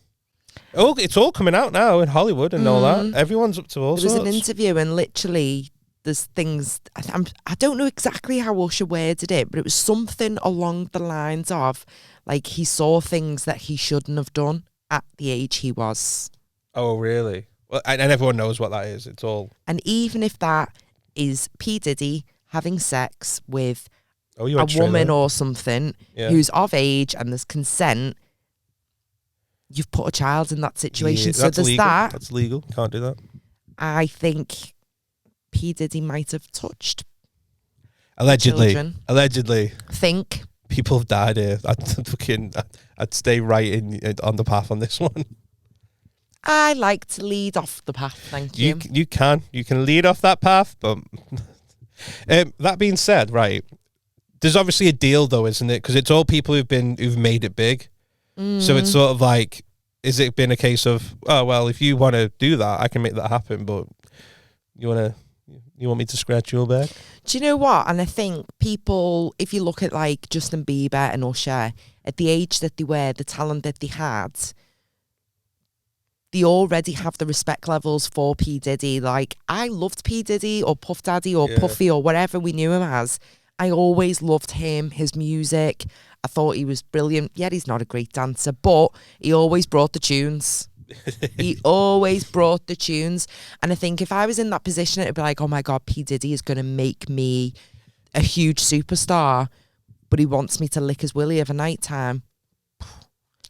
Oh, it's all coming out now in Hollywood and all that. Everyone's up to all sorts. There was an interview, and literally there's things, I don't know exactly how Usher worded it, but it was something along the lines of, like, he saw things that he shouldn't have done at the age he was. Oh, really? Well, and everyone knows what that is. It's all... And even if that is P. Diddy having sex with a woman or something who's of age and there's consent, you've put a child in that situation. So there's legal. that. That's legal. Can't do that. I think P. Diddy might have touched allegedly children. Think people have died here. I'd stay right on the path on this one. I like to lead off the path. Thank you. You can lead off that path, but that being said, right, there's obviously a deal though, isn't it? Because it's all people who've made it big. So it's sort of like, is it been a case of, oh well, if you want to do that, I can make that happen, but you want me to scratch your back? Do you know what? And I think people, if you look at like Justin Bieber and Usher, at the age that they were, the talent that they had, they already have the respect levels for P. Diddy. Like, I loved P. Diddy or Puff Daddy or Puffy or whatever we knew him as. I always loved him, his music. I thought he was brilliant. Yeah, he's not a great dancer, but he always brought the tunes. He always brought the tunes. And I think if I was in that position, it'd be like, oh my God, P. Diddy is going to make me a huge superstar, but he wants me to lick his willy of a night time.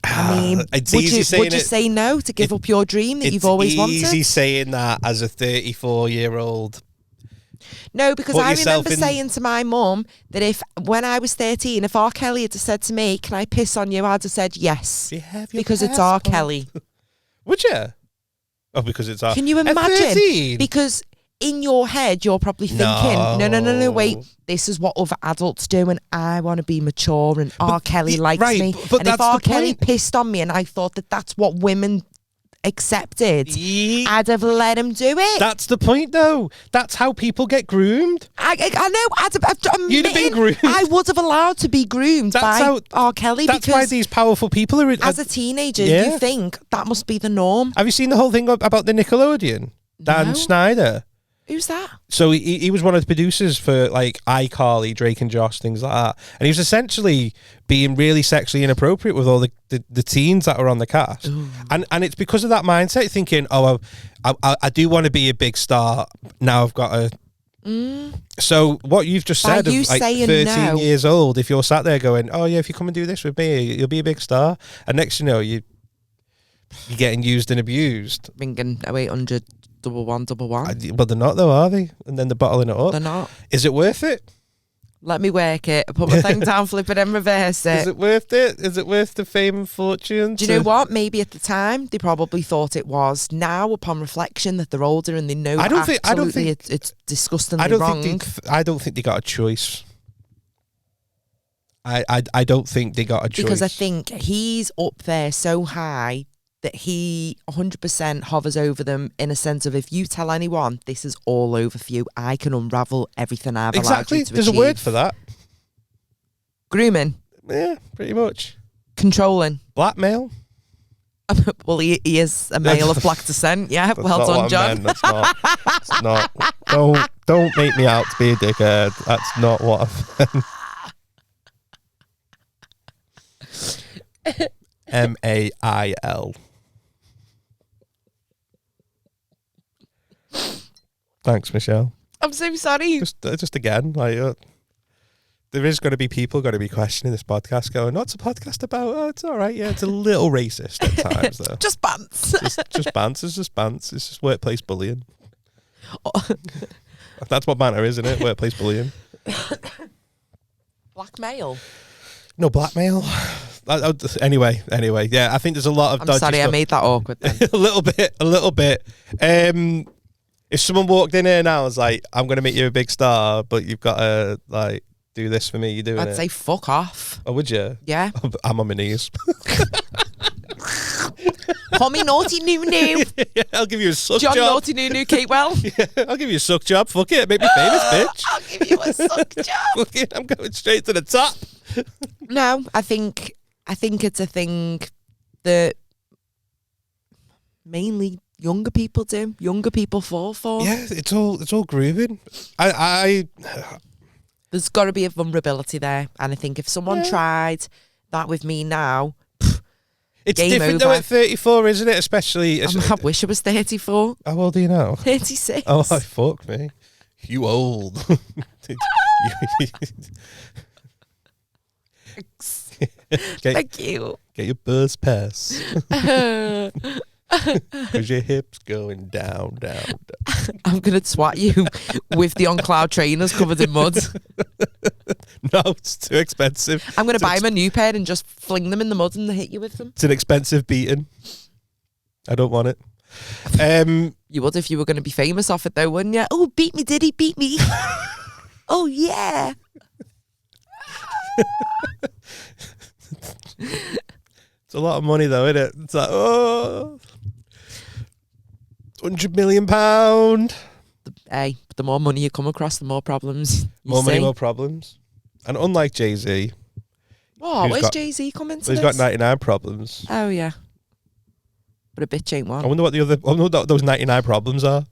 I mean, would you say no to give up your dream that you've always wanted? It's easy saying that as a 34-year-old. No, because I remember saying to my mum that when I was 13, if R. Kelly had said to me, can I piss on you? I'd have said yes. Because it's R. Kelly. Would you? Oh, because it's Can you at imagine? 13? Because in your head, you're probably thinking, no, wait, this is what other adults do, and I want to be mature, and R. Kelly likes me. But and if that's R. the Kelly point. pissed on me and I thought that that's what women accepted, I'd have let him do it. That's the point, though. That's how people get groomed. I know. You'd have been groomed. I would have allowed to be groomed by R. Kelly. That's because why these powerful people are... as a teenager, Yeah. you think that must be the norm. Have you seen the whole thing about the Nickelodeon? Dan No. Snyder. Who's that? So he was one of the producers for like iCarly, Drake and Josh, things like that. And he was essentially being really sexually inappropriate with all the teens that were on the cast. Ooh. And it's because of that mindset, thinking, oh, I do want to be a big star. Now I've got to... So what you've just said, By you of like saying 13 no. years old, if you're sat there going, oh yeah, if you come and do this with me, you'll be a big star. And next you know, you're getting used and abused. Ringing 0800 1111. But they're not though, are they? And then they're bottling it up. They're not. Is it worth it? Let me work it. Put my thing down, flip it and reverse it. Is it worth it? Is it worth the fame and fortune? Do you know what? Maybe at the time they probably thought it was. Now, upon reflection, that they're older and they know I don't think it's disgustingly I don't wrong. I don't think they got a choice. I don't think they got a choice. Because I think he's up there so high that he 100% hovers over them in a sense of, if you tell anyone this is all over for you, I can unravel everything I've allowed you to There's achieve. a word for that. Grooming. Yeah, pretty much. Controlling. Blackmail. Well, he is a male of black descent. Yeah, That's well not done, what I John. meant. That's not. It's not. Don't make me out to be a dickhead. That's not what I meant. MAIL. Thanks, Michelle. I'm so sorry. Just again, like there is going to be people going to be questioning this podcast, going, "What's a podcast about?" Oh, it's all right. Yeah, it's a little racist at times, though. Just bants. just bants. It's just bants. It's just workplace bullying. Oh. That's what banter is, isn't it? Workplace bullying. Blackmail. No, blackmail. Anyway, yeah, I think there's a lot of I'm dodgy sorry, I stuff. made that awkward then. a little bit. If someone walked in here now and was like, "I'm going to make you a big star, but you've got to like do this for me," you doing it? I'd say fuck off. Oh, would you? Yeah. I'm on my knees. Call me Naughty Nunu. Yeah, I'll give you a suck John job. Naughty Nunu Capewell. Yeah, I'll give you a suck job. Fuck it, make me famous, bitch. I'll give you a suck job. Fuck it, I'm going straight to the top. No, I think it's a thing that mainly younger people do. Younger people fall for. Yeah, it's all grooving. I There's got to be a vulnerability there, and I think if someone tried that with me now, it's game different over. though at 34, isn't it? Especially. I wish I was 34, How old are you now? 36. Oh, fuck me. You old. Thank you. Get your buzz pass. Because your hips going down. I'm going to swat you with the on cloud trainers covered in mud. No, it's too expensive. I'm going to buy him a new pair and just fling them in the mud and hit you with them. It's an expensive beating. I don't want it. You would if you were going to be famous off it though, wouldn't you? Oh, beat me, did he? Beat me. Oh, yeah. It's a lot of money though, isn't it? It's like, oh, £100 million. Hey, the more money you come across, the more problems you More money, see. more problems. And unlike Jay-Z, Oh, who's where's got- Jay-Z coming to he's this? got 99 problems. Oh, yeah. But a bitch ain't one. I wonder what those 99 problems are.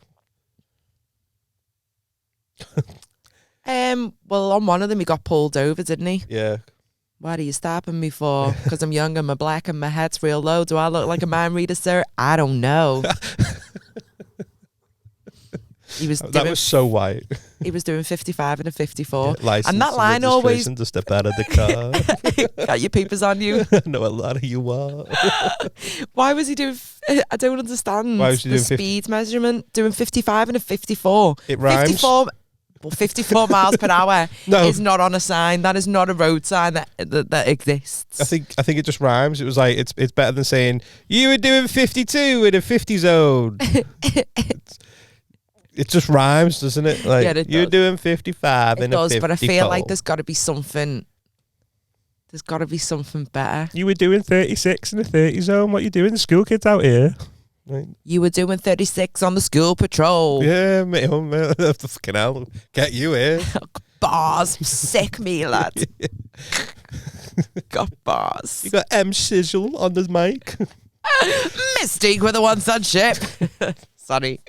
Well, on one of them he got pulled over, didn't he? Yeah. What are you stopping me for? Because I'm young and I'm black and my hat's real low. Do I look like a mind reader, sir? I don't know. He was That was so white. He was doing 55 and a 54. License And that line always registration to step out of the car. got your papers on you. I know a lot of you are. Why was he doing? I don't understand. Why was he the doing 50? speed measurement? Doing 55 and a 54. It rhymes. 54. But 54 miles per hour No. is not on a sign. That is not a road sign that exists. I think it just rhymes. It was like it's better than saying you were doing 52 in a 50 zone. It just rhymes, doesn't it? Like Yeah, it you're does. doing 55 It in a does, 50. but I feel like there's got to be something. There's got to be something better. You were doing 36 in the 30 zone. What you doing? The school kids out here. Like, You were doing 36 on the school patrol. yeah, mate, fucking hell, get you here. Bars, sick me, lad. Got bars. You got M Sizzle on the mic. Mistake with the ones on ship. Sorry.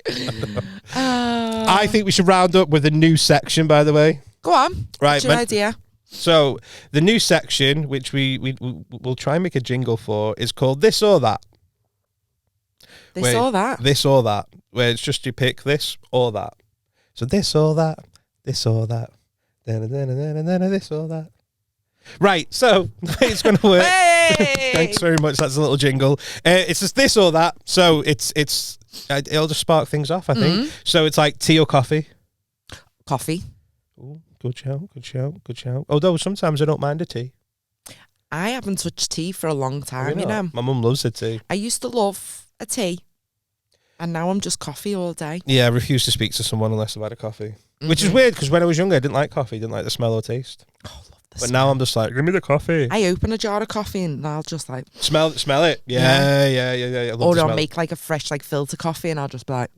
I think we should round up with a new section, by the way. Go on. Right, What's your idea? So the new section, which we'll try and make a jingle for, is called This or That. This or that. This or that, where it's just you pick this or that. So this or that, this or that, this or that. Right, so the way it's going to work. Hey! Thanks very much. That's a little jingle. It's just this or that. So it'll just spark things off, I think. So it's like tea or coffee. Coffee. Ooh, good shout, good shout, good shout. Although sometimes I don't mind a tea. I haven't touched tea for a long time, you know. My mum loves a tea. I used to love a tea, and now I'm just coffee all day. Yeah, I refuse to speak to someone unless I've had a coffee. Which is weird because when I was younger, I didn't like coffee, didn't like the smell or taste. Oh, love the But smell. now I'm just like, Give me the coffee. I open a jar of coffee and I'll just like, smell it. Yeah. I love or the I'll smell. make like a fresh like filter coffee and I'll just be like,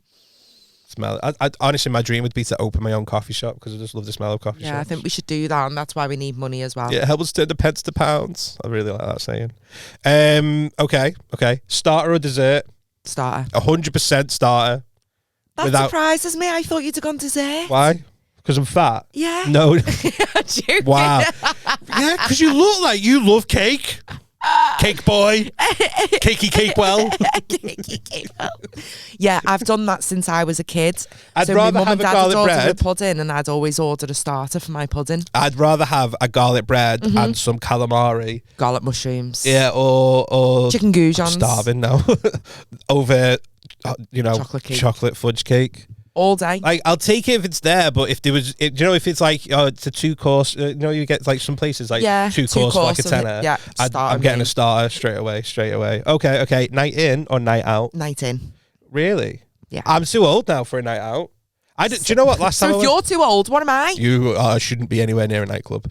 Smell it. I honestly, my dream would be to open my own coffee shop because I just love the smell of coffee yeah, shops. I think we should do that, and that's why we need money as well. Yeah, help us turn the pence to pounds. I really like that saying. Okay. Starter or dessert? Starter. 100% starter. That Without- surprises me. I thought you'd have gone dessert. Why? Because I'm fat? Yeah. No. Joking. Wow. Yeah, because you look like you love cake. Cake boy. Cakey Capewell. Yeah, I've done that since I was a kid. I'd so rather my mum have and a dad would garlic order bread. a pudding, and I'd always order a starter for my pudding. I'd rather have a garlic bread and some calamari. Garlic mushrooms. Yeah, or Chicken I'm goujons. starving now. Over, Chocolate cake. fudge cake. All day. Like, I'll take it if it's there, but if there was, if it's like, it's a 2-course, you get like some places like Yeah, 2-course for like a two-course of it. tenner. Yeah, I'm starter getting a meal. starter straight away. Okay. Night in or night out? Night in. Really? Yeah. I'm too old now for a night out. Do you know what? Last So time if you're too old, what am I? you shouldn't be anywhere near a nightclub.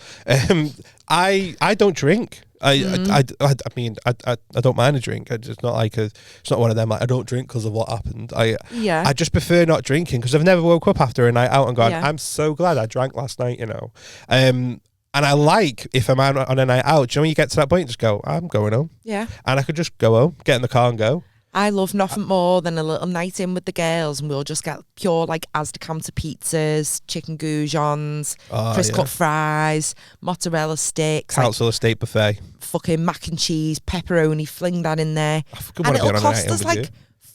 I don't drink. I mean, I don't mind a drink. It's not like it's not one of them. Like, I don't drink because of what happened. I just prefer not drinking because I've never woke up after a night out and gone, Yeah. I'm so glad I drank last night. And I like if I'm out on a night out. Do you know when you get to that point, just go, I'm going home, Yeah. and I could just go home, get in the car and go. I love nothing more than a little night in with the girls, and we'll just get pure like Asda counter pizzas, chicken goujons, crisp cut fries, mozzarella sticks, like Council estate buffet. fucking mac and cheese, pepperoni, fling that in there. I fucking And want to be it'll on a night cost out us with like you.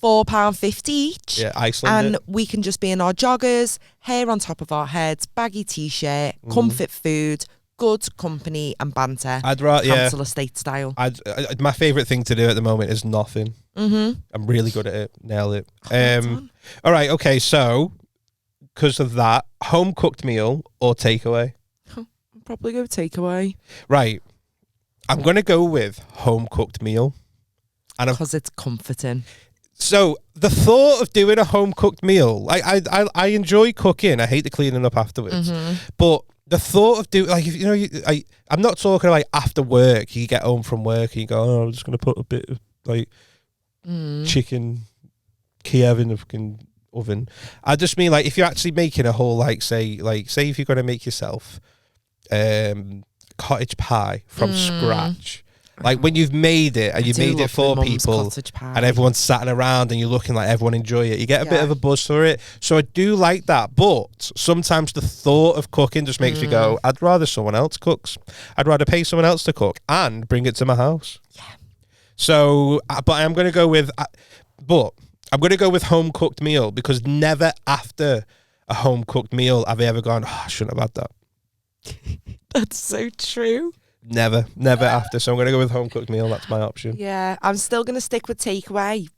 £4.50 each. Yeah, Iceland. And it. we can just be in our joggers, hair on top of our heads, baggy t-shirt, comfort food, good company and banter. I'd rather, yeah. Council estate style. My favourite thing to do at the moment is nothing. Mm-hmm. I'm really good at it. Nail it. well done. All right. Okay. So, because of that, home cooked meal or takeaway? I'll probably go takeaway Right. I'm going to go with home cooked meal. And because it's comforting. so the thought of doing a home cooked meal, I enjoy cooking. I hate the cleaning up afterwards, but the thought of doing, like, if I'm not talking like after work. You get home from work and you go, oh, I'm just going to put a bit of like chicken Kiev in the fucking oven. I just mean like if you're actually making a whole say if you're going to make yourself cottage pie from scratch, like when you've made it and you've made it for people and everyone's sat around and you're looking like everyone enjoy it, you get a bit of a buzz for it. So I do like that, but sometimes the thought of cooking just makes me go, I'd rather someone else cooks. I'd rather pay someone else to cook and bring it to my house. Yeah. So, but I'm going to go with, home cooked meal because never after a home cooked meal have I ever gone, oh, I shouldn't have had that. That's so true. Never after. So I'm going to go with home cooked meal. That's my option. Yeah, I'm still going to stick with takeaway,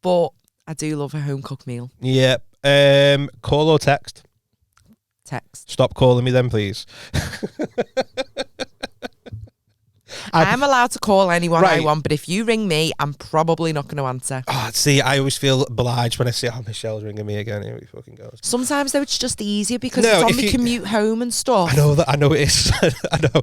but I do love a home cooked meal. Yeah. Call or text? Text. Stop calling me then, please. I'm allowed to call anyone I Right. want, but if you ring me, I'm probably not going to answer. Oh, see, I always feel obliged when I see, Michelle's ringing me again. Here he fucking goes. Sometimes, though, it's just easier because No, it's on if the you- commute home and stuff. I know it is. I know.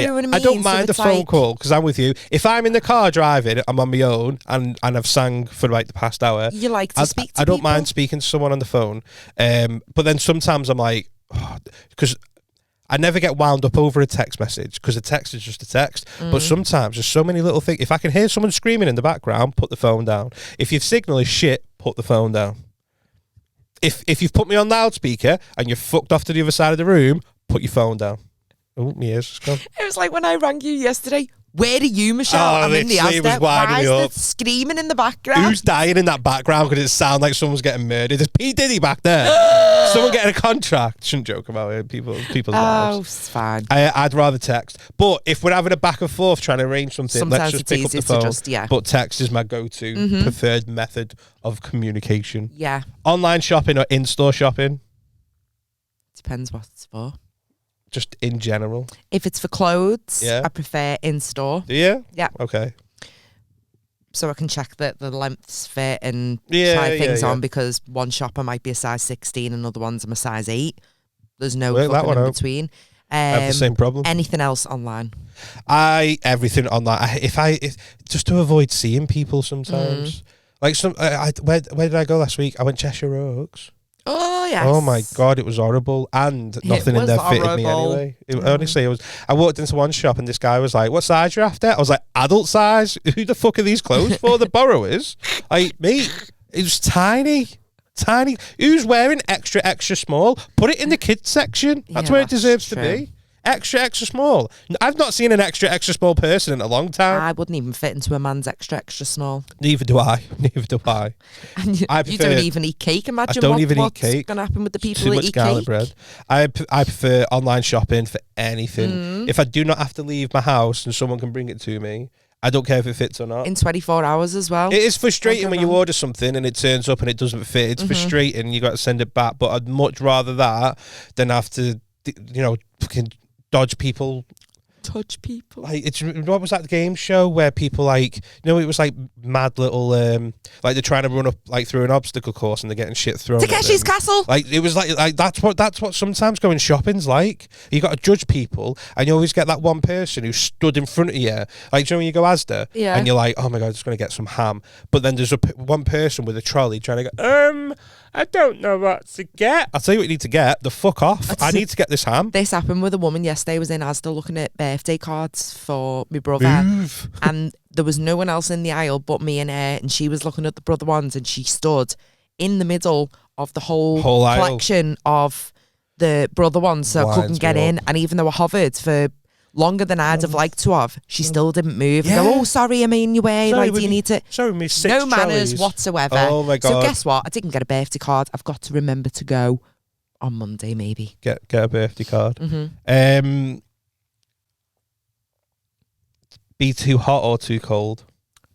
you know what I I don't mean? So mind a it's phone like- call because I'm with you. If I'm in the car driving, I'm on my own and I've sang for like the past hour. You like to speak to I don't people. mind speaking to someone on the phone. But then sometimes I'm like, because I never get wound up over a text message because a text is just a text. But sometimes there's so many little things. If I can hear someone screaming in the background, put the phone down. If your signal is shit, put the phone down. If you've put me on loudspeaker and you're fucked off to the other side of the room, put your phone down. Oh, my ears just gone. It was like when I rang you yesterday. Where are you, Michelle? Oh, I'm in the literally, it was Asda. winding Why me is up. there screaming in the background? Who's dying in that background? Because it sounds like someone's getting murdered. There's P. Diddy back there. Someone getting a contract. Shouldn't joke about it. People's Oh, lives. it's fine. I'd rather text. But if we're having a back and forth trying to arrange something, Sometimes let's just it's pick up the easier to phone. just, yeah. But text is my go-to preferred method of communication. Yeah. Online shopping or in-store shopping? Depends what it's for. Just in general. If it's for clothes, Yeah. I prefer in-store. Do you? Yeah. Okay. So I can check that the lengths fit and Yeah, try things yeah. on because one shopper might be a size 16 and other one's a size 8. There's no Work that fucking one in out. between. I have the same problem. Anything else online? Everything online. If just to avoid seeing people sometimes. Like where did I go last week? I went Cheshire Oaks. Oh, yes. Oh my god, it was horrible, and nothing in was there fitted me horrible. anyway. Honestly, it was. I walked into one shop and this guy was like, "What size you after?" I was like, "Adult size." Who the fuck are these clothes for? The borrowers. Like me, it was tiny. Who's wearing extra small? Put it in the kids section. That's Yeah, where it that's deserves to true. be. Extra small. I've not seen an extra small person in a long time. I wouldn't even fit into a man's extra small. Neither do I. And you, I you prefer- don't even eat cake. Imagine don't even eat what's cake. going to happen with the people Too that much eat garlic cake. bread. I prefer online shopping for anything. If I do not have to leave my house and someone can bring it to me, I don't care if it fits or not. In 24 hours as well. It is frustrating Don't when go you wrong. order something and it turns up and it doesn't fit. It's frustrating. You got to send it back. But I'd much rather that than have to, fucking dodge people. Touch people. Like what was that game show where people it was like mad little like they're trying to run up like through an obstacle course and they're getting shit thrown. Takeshi's at them. Castle. Like it was like that's what sometimes going shopping's like. You got to judge people, and you always get that one person who stood in front of you. Like when you go Asda, Yeah. and you're like, oh my god, I'm just going to get some ham. But then there's one person with a trolley trying to go. I don't know what to get. I'll tell you what you need to get. The fuck off. I need to get this ham. This happened with a woman yesterday. Was in Asda looking at birthday cards for my brother. Move. And there was no one else in the aisle but me and her, and she was looking at the brother ones, and she stood in the middle of the whole aisle. collection of the brother ones, so I Winds couldn't get me in. up. And even though I hovered for longer than I'd have liked to have, she still didn't move. And Yeah. go, oh, sorry, I'm in your way. Sorry, Like, do you need to? Sorry, me six No manners trolleys. whatsoever. Oh my god. So guess what? I didn't get a birthday card. I've got to remember to go on Monday, maybe. Get a birthday card. Mm-hmm. Be too hot or too cold?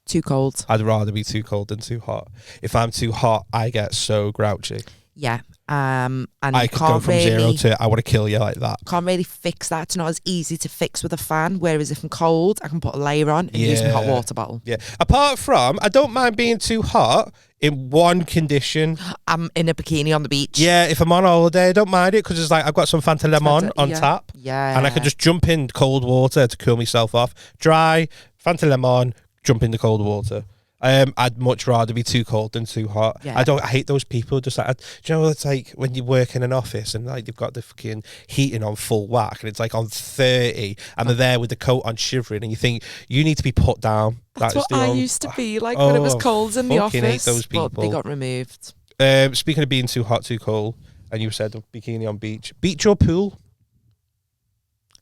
Too cold. I'd rather be too cold than too hot. If I'm too hot, I get so grouchy. Yeah. And I you could go can't from zero really, to I want to kill you like that. can't really fix that. It's not as easy to fix with a fan. Whereas if I'm cold, I can put a layer on and use my hot Yeah. water bottle. Yeah. Apart from, I don't mind being too hot in one condition. I'm in a bikini on the beach. Yeah, if I'm on holiday, I don't mind it because it's like I've got some Fanta Lemon on yeah. tap. Yeah. And I can just jump in cold water to cool myself off. Dry, Fanta Lemon, jump into cold water. I'd much rather be too cold than too hot. Yeah. I hate those people just like, do you know, it's like when you work in an office and like you've got the fucking heating on full whack and it's like on 30 and they're there with the coat on shivering and you think you need to be put down. That's That is what the I only- used to be like when it was Oh, cold in the fucking hate office. those But they people. got removed. Speaking of being too hot, too cold, and you said bikini on beach or pool?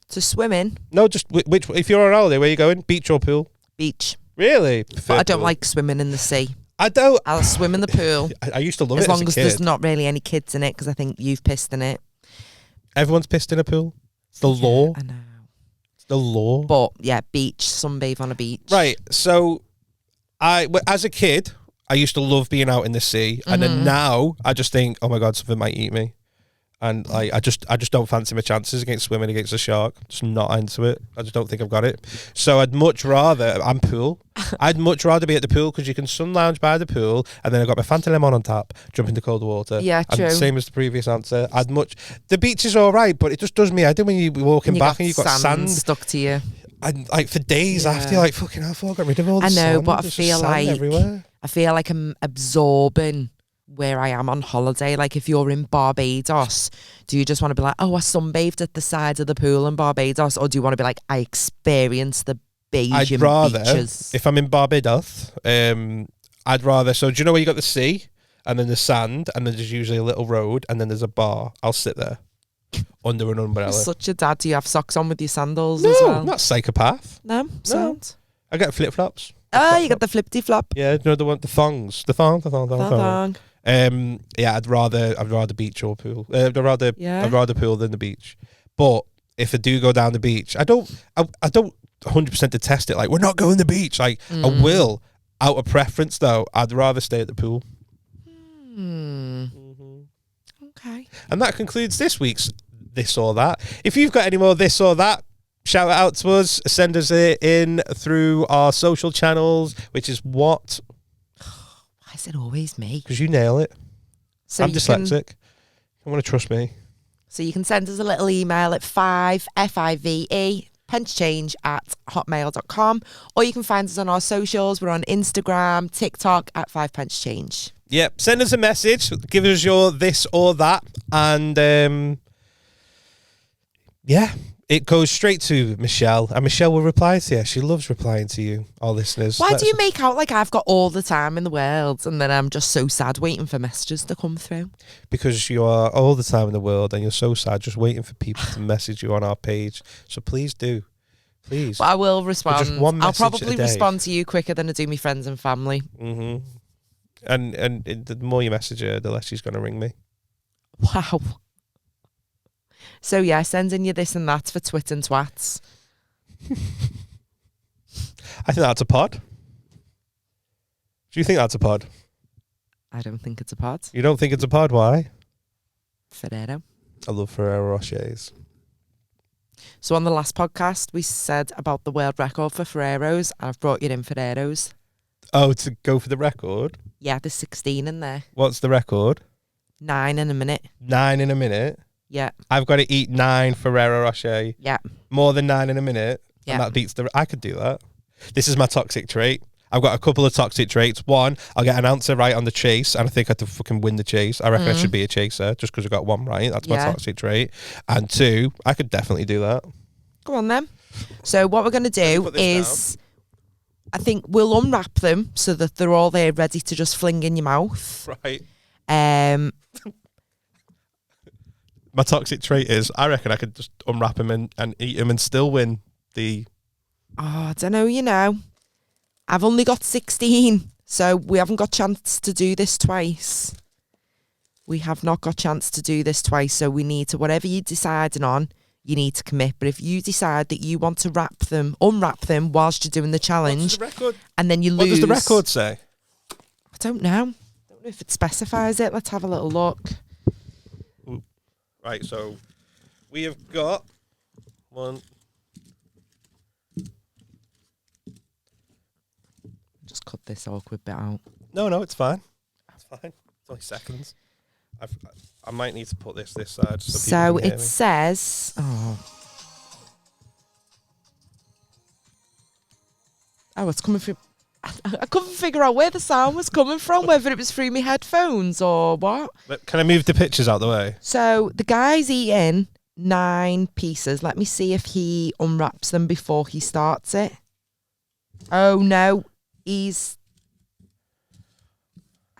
To swim in, No, just which if you're on holiday, where are you going? Beach or pool? beach. Really? But I don't like swimming in the sea. I don't. I'll swim in the pool. I used to love as it long as as a there's kid. not really any kids in it, because I think you've pissed in it. Everyone's pissed in a pool. It's the law. I know. It's the law. But yeah, beach, sunbathe on a beach. Right. So, as a kid, I used to love being out in the sea, and then now I just think, oh my god, something might eat me. And I just don't fancy my chances against swimming against a shark. Just not into it. I just don't think I've got it. So I'd much rather, I'm pool. I'd much rather be at the pool because you can sun lounge by the pool, and then I've got my Fanta Lemon on tap, jump into cold water. Yeah, true. And same as the previous answer. The beach is all right, but it just does me. I do when you're walking back and you've got sand stuck to you. And like for days after, you're like, fucking hell, I got rid of all the sand. I know, but There's just sand everywhere. I feel like I'm absorbing where I am on holiday. Like if you're in Barbados, do you just want to be like, oh, I sunbathed at the side of the pool in Barbados, or do you want to be like, I experienced the Bajan I'd rather, beaches? if I'm in Barbados, I'd rather. So do you know where you got the sea and then the sand, and then there's usually a little road, and then there's a bar. I'll sit there under an umbrella. You're such a dad. Do you have socks on with your sandals No, as well? not psychopath. No, sound. I get flip flops. Oh, you got the flippity flop. Yeah, no, the thongs, the thong. Yeah, I'd rather beach or pool. I'd rather pool than the beach. But if I do go down the beach, I don't 100% detest it. Like, we're not going to the beach. Like, I will. Out of preference, though, I'd rather stay at the pool. Okay. And that concludes this week's This or That. If you've got any more This or That, shout it out to us. Send us it in through our social channels, which is what? Why is it always me? Because you nail it. So I'm dyslexic. You want to trust me. So you can send us a little email at 5 FIVE pencechange@hotmail.com, or you can find us on our socials. We're on Instagram, TikTok at 5 Pence Change. Yep. Send us a message. Give us your this or that. And yeah, it goes straight to Michelle. And Michelle will reply to you. She loves replying to you, our listeners. Why do you make out like I've got all the time in the world, and then I'm just so sad waiting for messages to come through? Because you are all the time in the world, and you're so sad just waiting for people to message you on our page. So please do. Please. But I will respond. Just one I'll message probably a day. respond to you quicker than I do my friends and family. Mm-hmm. And the more you message her, the less she's going to ring me. Wow. So yeah, sending you this and that for twit and twats. I think that's a pod. Do you think that's a pod? I don't think it's a pod. You don't think it's a pod? Why? Ferrero. I love Ferrero Rochers. So on the last podcast, we said about the world record for Ferreros, and I've brought you in Ferreros. Oh, to go for the record? Yeah, there's 16 in there. What's the record? 9 in a minute. 9 in a minute? Yeah. I've got to eat 9 Ferrero Rocher. Yeah. More than 9 in a minute. Yeah. And that beats I could do that. This is my toxic trait. I've got a couple of toxic traits. One, I'll get an answer right on the chase, and I think I have to fucking win the chase. I reckon I should be a chaser just because I got one right. That's my toxic trait. And 2, I could definitely do that. Go on then. So what we're going to do is, I think we'll unwrap them so that they're all there ready to just fling in your mouth. Right. My toxic trait is, I reckon I could just unwrap them and eat them and still win the... Oh, I don't know, you know. I've only got 16, so we haven't got chance to do this twice. We have not got chance to do this twice, so we need to, whatever you're deciding on, you need to commit. But if you decide that you want to unwrap them whilst you're doing the challenge, and then you lose... What does the record say? I don't know. I don't know if it specifies it. Let's have a little look. Right, so we have got one. Just cut this awkward bit out. No, it's fine. It's fine. It's only seconds. I might need to put this side. So it says... Oh, it's coming through... I couldn't figure out where the sound was coming from, whether it was through my headphones or what. But can I move the pictures out the way? So the guy's eating 9 pieces. Let me see if he unwraps them before he starts it. Oh, no. I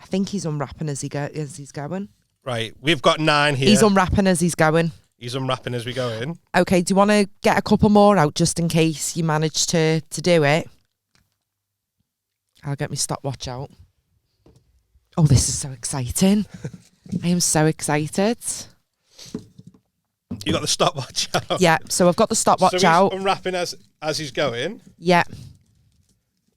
think he's unwrapping as he's going. Right, we've got 9 here. He's unwrapping as he's going. He's unwrapping as we go in. Okay, do you want to get a couple more out just in case you manage to do it? I'll get my stopwatch out. Oh, this is so exciting. I am so excited. You got the stopwatch out? Yeah, so I've got the stopwatch out. So he's unwrapping as he's going? Yeah.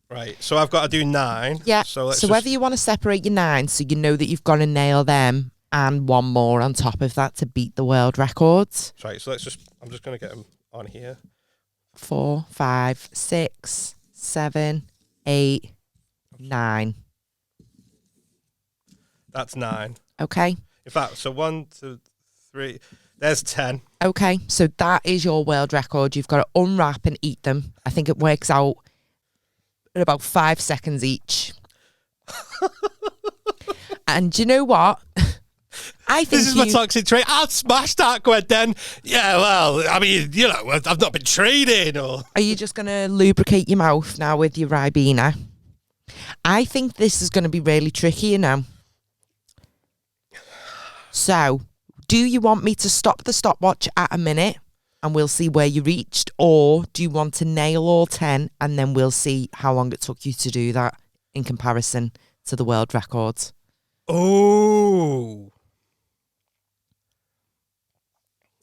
Right, so I've got to do 9. Yeah, So whether you want to separate your 9 so you know that you've got to nail them, and one more on top of that to beat the world records. Right, so I'm just going to get them on here. 4, 5, 6, 7, 8, 9. That's 9. Okay. In fact, so 1, 2, 3. There's 10. Okay, so that is your world record. You've got to unwrap and eat them. I think it works out in about 5 seconds each. And you know what? I think this is my toxic trait. I'll smash that, Gwen, then. Yeah, well, I mean, you know, I've not been trading or... Are you just going to lubricate your mouth now with your Ribena? I think this is going to be really tricky, you know. So, do you want me to stop the stopwatch at a minute and we'll see where you reached? Or do you want to nail all 10 and then we'll see how long it took you to do that in comparison to the world records? Oh...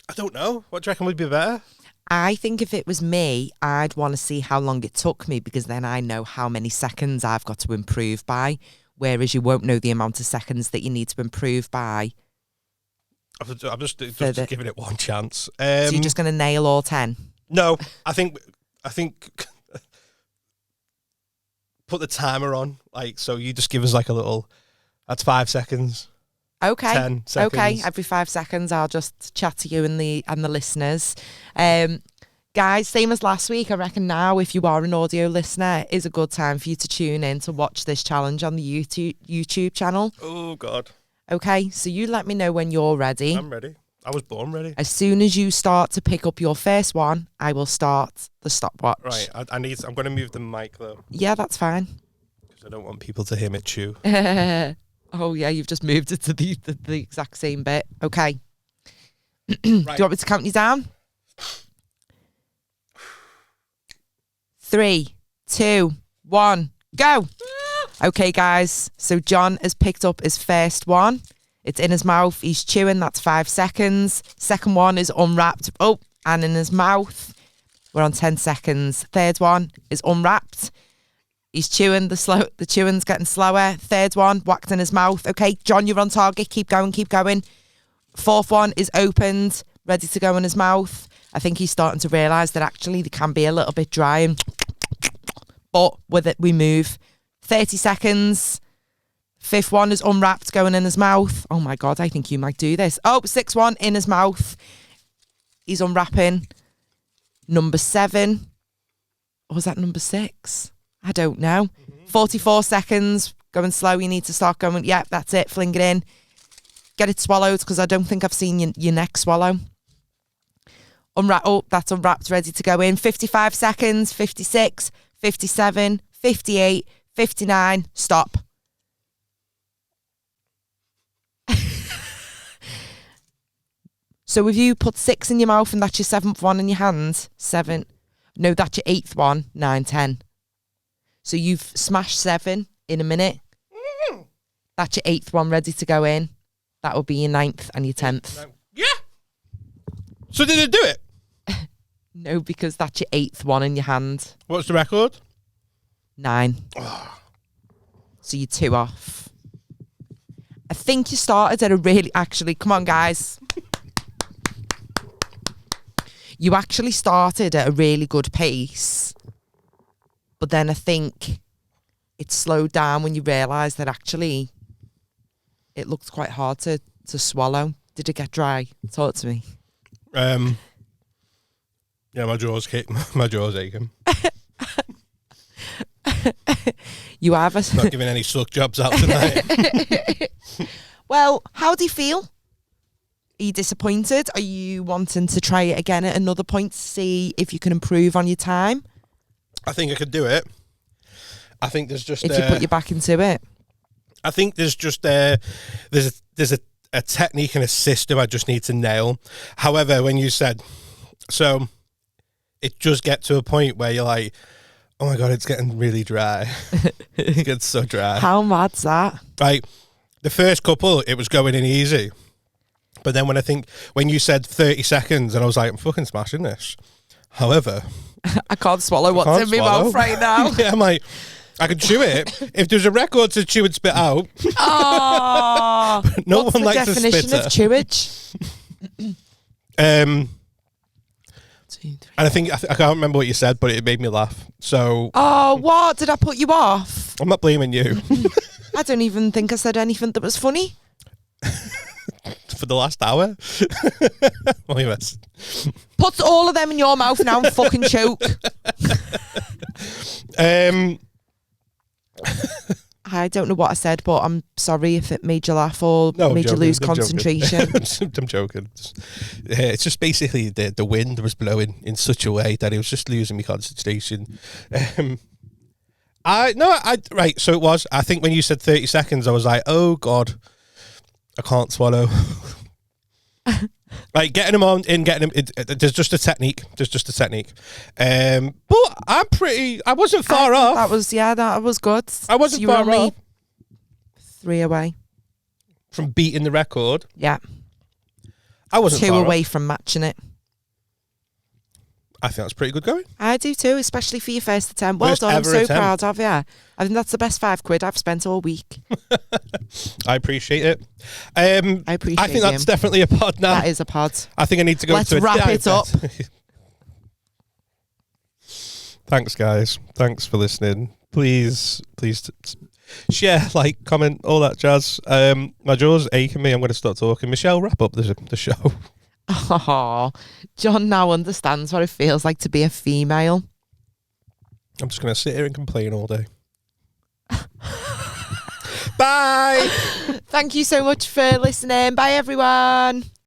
I don't know. What do you reckon would be better? I think if it was me, I'd want to see how long it took me because then I know how many seconds I've got to improve by, whereas you won't know the amount of seconds that you need to improve by. I'm just giving it one chance. So you're just going to nail all 10? No, I think put the timer on. Like, so you just give us like a little, that's 5 seconds. Okay. 10 seconds. Okay. Every 5 seconds, I'll just chat to you and the listeners. Guys, same as last week, I reckon now, if you are an audio listener, is a good time for you to tune in to watch this challenge on the YouTube channel. Oh, God. Okay, so you let me know when you're ready. I'm ready. I was born ready. As soon as you start to pick up your first one, I will start the stopwatch. Right, I'm going to move the mic, though. Yeah, that's fine. Because I don't want people to hear me chew. Oh, yeah, you've just moved it to the exact same bit. Okay. Right. Do you want me to count you down? 3, 2, 1, go. Okay, guys. So John has picked up his first one. It's in his mouth. He's chewing. That's 5 seconds. Second one is unwrapped. Oh, and in his mouth. We're on 10 seconds. Third one is unwrapped. He's chewing. The chewing's getting slower. Third one, whacked in his mouth. Okay, John, you're on target. Keep going, keep going. Fourth one is opened, ready to go in his mouth. I think he's starting to realise that actually they can be a little bit dry. But with it, we move. 30 seconds. Fifth one is unwrapped, going in his mouth. Oh my God, I think you might do this. Oh, sixth one in his mouth. He's unwrapping. Number 7. Or was that number 6? I don't know. 44 seconds. Going slow. You need to start going. Yeah, that's it. Fling it in. Get it swallowed because I don't think I've seen your neck swallow. Unwrap. Oh, that's unwrapped. Ready to go in. 55 seconds. 56. 57. 58. 59. Stop. So if you put 6 in your mouth and that's your 7th one in your hand, 7. No, that's your 8th one. 9, 10. So you've smashed 7 in a minute. That's your 8th one ready to go in. That will be your 9th and your 10th. Yeah. So did it do it? No, because that's your 8th one in your hand. What's the record? 9. So you're 2 off. I think you started at a really... Actually, come on, guys. You actually started at a really good pace. But then I think it slowed down when you realised that actually it looked quite hard to swallow. Did it get dry? Talk to me. Yeah, my jaw's aching. You have a... Not giving any suck jobs out tonight. Well, how do you feel? Are you disappointed? Are you wanting to try it again at another point to see if you can improve on your time? I think I could do it. I think there's just... If you put your back into it. I think there's just... there's a technique and a system I just need to nail. However, when you said... So, it does get to a point where you're like, oh my God, it's getting really dry. It gets so dry. How mad's that? Like, the first couple, it was going in easy. But then when you said 30 seconds, and I was like, I'm fucking smashing this. However... I can't swallow what's in my mouth right now. Yeah, I'm like, I could chew it. If there's a record to chew and spit out, Oh, no what's one the likes a definition spitter. of chewage? And I think I can't remember what you said, but it made me laugh. So, Oh, what? Did I put you off? I'm not blaming you I don't even think I said anything that was funny. for the last hour. Oh, yes. Put all of them in your mouth now and fucking choke. I don't know what I said, but I'm sorry if it made you laugh or made you lose concentration. I'm joking. It's just basically the wind was blowing in such a way that it was just losing me concentration. Right. So it was. I think when you said 30 seconds, I was like, oh God, I can't swallow. Like getting them on in, getting them. There's just a technique. But I wasn't far off. That was good. I wasn't you were far only off 3 away. From beating the record. Yeah. I wasn't 2 far away off. from matching it. I think that's pretty good going. I do too, especially for your first attempt. Well First done. I'm ever so attempt. proud of you. I think that's the best £5 I've spent all week. I appreciate it. I appreciate I think that's you. definitely a pod now. That is a pod. I think I need to go Let's to a wrap dive it up. bed. Thanks, guys. Thanks for listening. Please share, like, comment, all that jazz. My jaw's aching me. I'm going to start talking. Michelle, wrap up the show. Oh, John now understands what it feels like to be a female. I'm just going to sit here and complain all day. Bye. Thank you so much for listening. Bye, everyone.